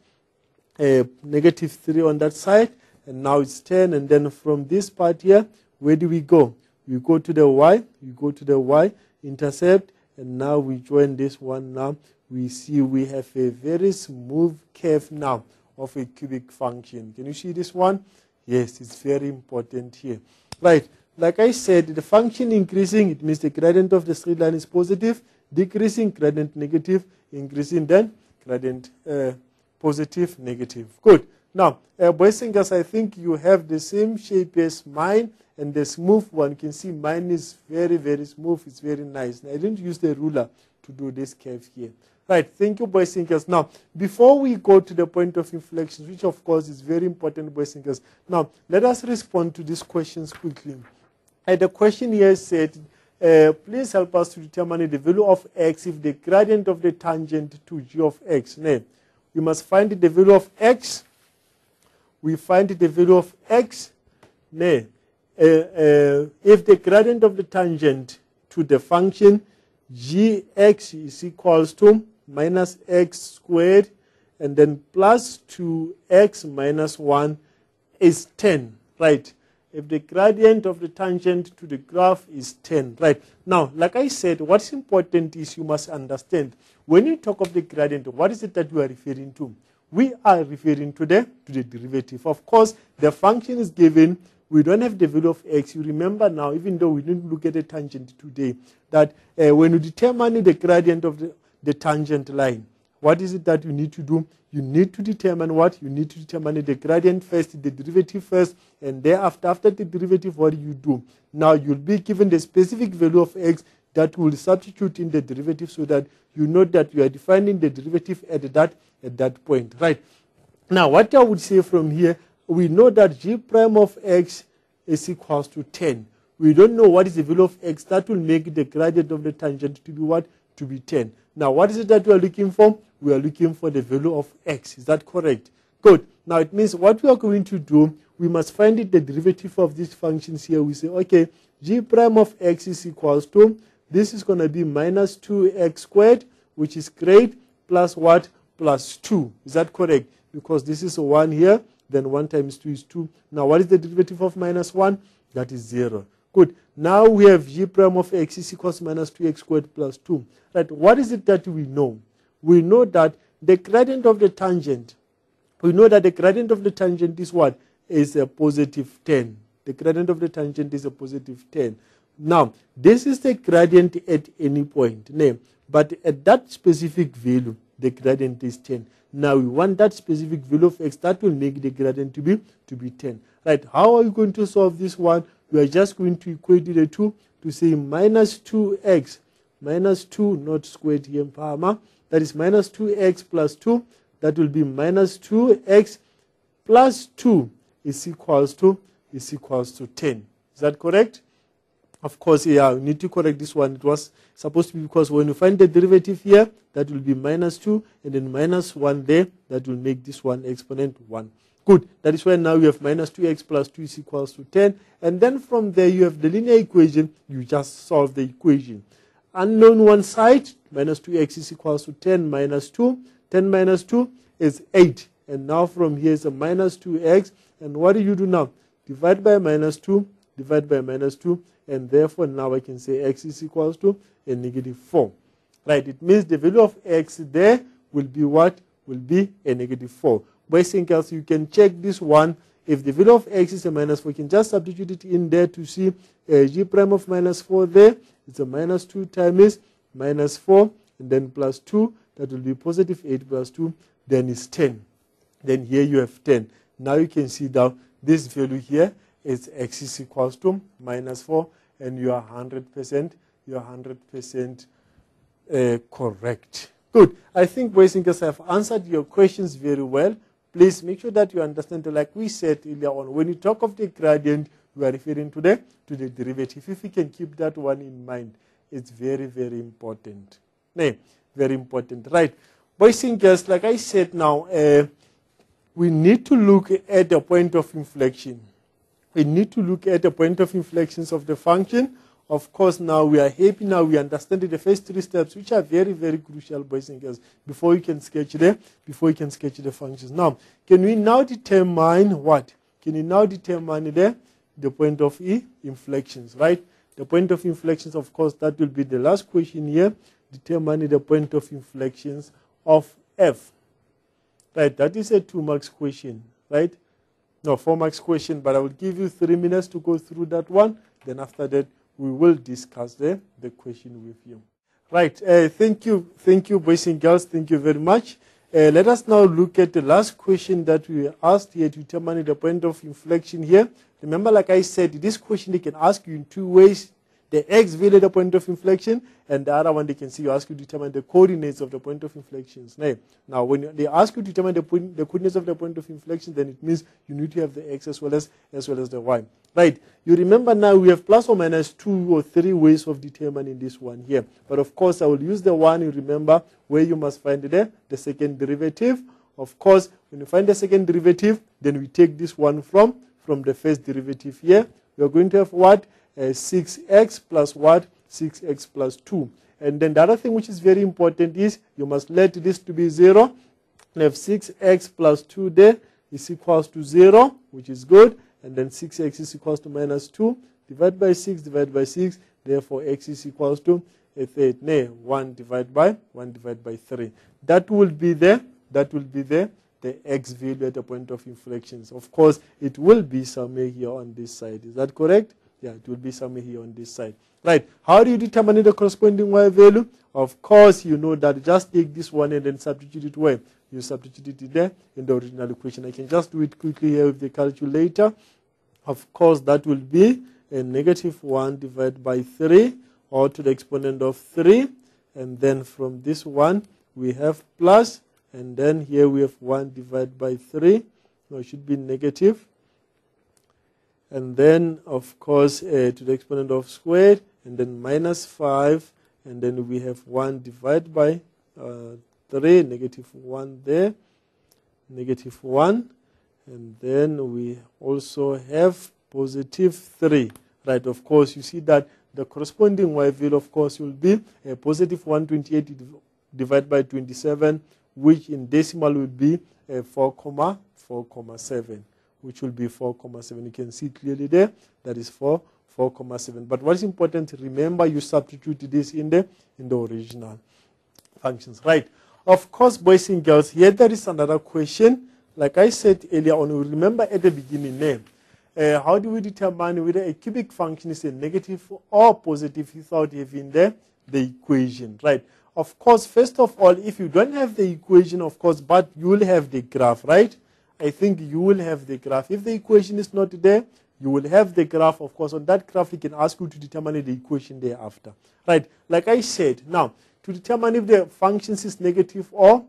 Negative 3 on that side. And now it's 10. And then from this part here, where do we go? We go to the Y, we go to the Y-intercept, and now we join this one now. We see we have a very smooth curve now of a cubic function. Can you see this one? Yes, it's very important here. Right, like I said, the function increasing, it means the gradient of the straight line is positive, decreasing, gradient negative, increasing, then gradient positive, negative. Good. Now, boys and girls, I think you have the same shape as mine, and the smooth one, you can see mine is very, very smooth. It's very nice. Now, I didn't use the ruler to do this curve here. Right, thank you, boys and girls. Now, before we go to the point of inflection, which of course is very important, boys and girls, now, let us respond to these questions quickly. The question here said, please help us to determine the value of x if the gradient of the tangent to g of x. Now, we must find the value of x. We find the value of x. Now, if the gradient of the tangent to the function gx is equals to minus x squared and then plus 2x minus 1 is 10, right? If the gradient of the tangent to the graph is 10, right? Now, like I said, what's important is you must understand, when you talk of the gradient, what is it that we are referring to? We are referring to the derivative. Of course, the function is given. We don't have the value of x. You remember now, even though we didn't look at the tangent today, that when you determine the gradient of the tangent line, what is it that you need to do? You need to determine what? You need to determine the gradient first, the derivative first, and thereafter, after the derivative, what do you do? Now, you'll be given the specific value of x that will substitute in the derivative so that you know that you are defining the derivative at that point, right? Now, what I would say from here, we know that g prime of x is equals to 10. We don't know what is the value of x that will make the gradient of the tangent to be what? To be 10. Now, what is it that we are looking for? We are looking for the value of x. Is that correct? Good. Now, it means what we are going to do, we must find the derivative of these functions here. We say, okay, g prime of x is equals to, this is going to be minus 2x squared, which is great, plus what? Plus 2. Is that correct? Because this is a 1 here, then 1 times 2 is 2. Now, what is the derivative of minus 1? That is 0. Good. Now, we have g prime of x is equals to minus 2x squared plus 2. Right. What is it that we know? We know that the gradient of the tangent, we know that the gradient of the tangent is what? Is a positive 10. The gradient of the tangent is a positive 10. Now, this is the gradient at any point. But at that specific value, the gradient is 10. Now, we want that specific value of x that will make the gradient to be 10. Right. How are you going to solve this one? We are just going to equate the two to say minus 2x, minus 2, not squared here in Parma. That is minus 2x plus 2. That will be minus 2x plus 2 is equals to 10. Is that correct? Of course, yeah, we need to correct this one. It was supposed to be because when you find the derivative here, that will be minus 2, and then minus 1 there. That will make this one exponent 1. Good. That is why now you have minus 2x plus 2 is equals to 10. And then from there, you have the linear equation. You just solve the equation. Unknown one side, minus 2x is equals to 10 minus 2. 10 minus 2 is 8. And now from here is a minus 2x. And what do you do now? Divide by minus 2, divide by minus 2. And therefore, now I can say x is equals to a negative 4. Right? It means the value of x there will be what? Will be a negative 4. Boys and girls, you can check this one. If the value of x is a minus 4, you can just substitute it in there to see g prime of minus 4 there. It's a minus 2 times minus 4, and then plus 2. That will be positive 8 plus 2. Then it's 10. Then here you have 10. Now you can see that this value here is x is equals to minus 4, and you are 100%. You are 100% correct. Good. I think, boys and girls, I have answered your questions very well. Please make sure that you understand, like we said earlier on, when you talk of the gradient, we are referring to the derivative. If you can keep that one in mind, it's very, very important. Very important. Right. Boys and girls, like I said now, we need to look at the point of inflection. We need to look at the point of inflections of the function. Of course, now we are happy. Now we understand the first 3 steps, which are very, very crucial, boys and girls, before you can sketch the functions. Now, can we now determine what? Can we now determine the point of inflections, right? the point of inflections, of course, that will be the last question here. Determine the point of inflections of f. Right, that is a 2 marks question, right? No, 4 marks question, but I will give you 3 minutes to go through that one. Then after that, we will discuss the question with you. Right, thank you, boys and girls. Thank you very much. Let us now look at the last question that we asked here to determine the point of inflection here. Remember, like I said, this question they can ask you in 2 ways. The x value, the point of inflection, and the other one they can see you ask you to determine the coordinates of the point of inflections. Now, when they ask you to determine the coordinates of the point of inflection, then it means you need to have the x as well as the y. Right? You remember now we have plus or minus 2 or 3 ways of determining this one here. But of course, I will use the one you remember where you must find the second derivative. Of course, when you find the second derivative, then we take this one from the first derivative here. We are going to have what? 6x plus what? 6x plus 2. And then the other thing which is very important is you must let this to be 0. We have 6x plus 2 there is equals to 0, which is good. And then 6x is equals to minus 2. Divide by 6, divide by 6. Therefore, x is equals to a third. 1 divided by 3. That will be the x value at the point of inflections. Of course, it will be somewhere here on this side. Is that correct? Yeah, it will be somewhere here on this side. Right. How do you determine the corresponding y value? Of course, you know that just take this one and then substitute it where? You substitute it there in the original equation. I can just do it quickly here with the calculator. Of course, that will be a negative 1 divided by 3 or to the exponent of 3. And then from this one, we have plus. And then here we have 1 divided by 3. No, it should be negative. And then, of course, to the exponent of squared, and then minus 5, and then we have 1 divided by 3, negative 1 there, negative 1, and then we also have positive 3. Right, of course, you see that the corresponding y value, of course, will be a positive 128 divided by 27, which in decimal will be 4,7. Which will be 4,7. You can see clearly there, that is 4,7. But what is important, remember you substitute this in the original functions. Right. Of course, boys and girls, here there is another question. Like I said earlier on, you remember at the beginning, how do we determine whether a cubic function is a negative or positive without having the equation? Right. Of course, first of all, if you don't have the equation, of course, but you will have the graph, right? I think you will have the graph. If the equation is not there, you will have the graph. Of course, on that graph, we can ask you to determine the equation thereafter. Right? Like I said, now, to determine if the functions is negative or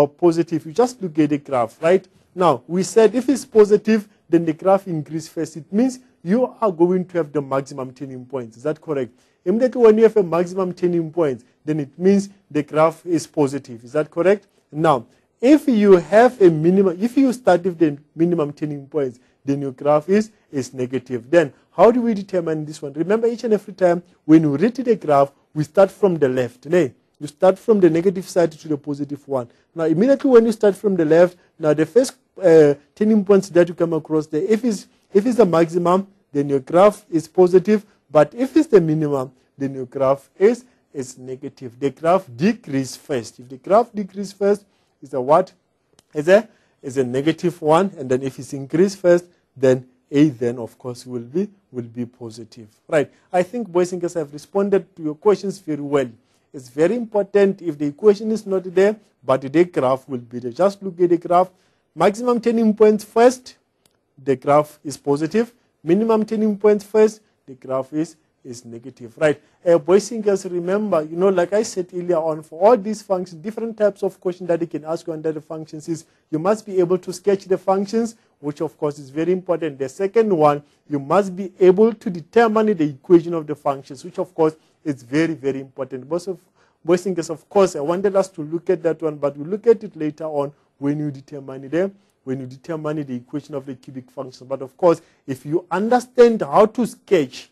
positive, you just look at the graph, right? Now, we said if it's positive, then the graph increases first. It means you are going to have the maximum turning points. Is that correct? Immediately when you have a maximum turning point, then it means the graph is positive. Is that correct? Now, if you have a minimum, if you start with the minimum turning points, then your graph is negative. Then how do we determine this one? Remember, each and every time when you read the graph, we start from the left. You start from the negative side to the positive one. Now, immediately when you start from the left, now the first turning points that you come across there, if it's the maximum, then your graph is positive. But if it's the minimum, then your graph is negative. The graph decreases first. If the graph decreases first, is a what? Is a negative one, and then if it's increased first, then A then of course will be positive. Right. I think boys and girls have responded to your questions very well. It's very important if the equation is not there, but the graph will be there. Just look at the graph. Maximum turning points first, the graph is positive. Minimum turning points first, the graph is negative, right? Boys and girls, remember, like I said earlier on, for all these functions, different types of questions that they can ask you under the functions is you must be able to sketch the functions, which of course is very important. The second one, you must be able to determine the equation of the functions, which of course is very, very important. Boys and girls, of course, I wanted us to look at that one, but we'll look at it later on when you determine the equation of the cubic function. But of course, if you understand how to sketch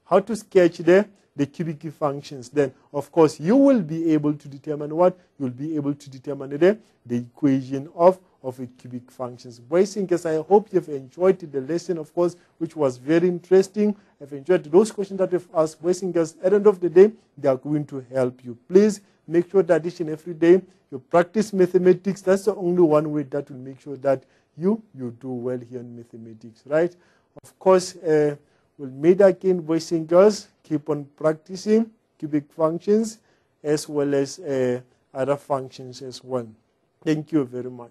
the cubic functions, then of course you will be able to determine what? You'll be able to determine the equation of of cubic functions. Boys and girls, I hope you've enjoyed the lesson, of course, which was very interesting. I've enjoyed those questions that we've asked. Boys and girls, at the end of the day, they are going to help you. Please make sure that each and every day you practice mathematics. That's the only one way that will make sure that you do well here in mathematics, right? Of course, we'll meet again, boys and girls. Keep on practicing cubic functions as well as other functions as well. Thank you very much.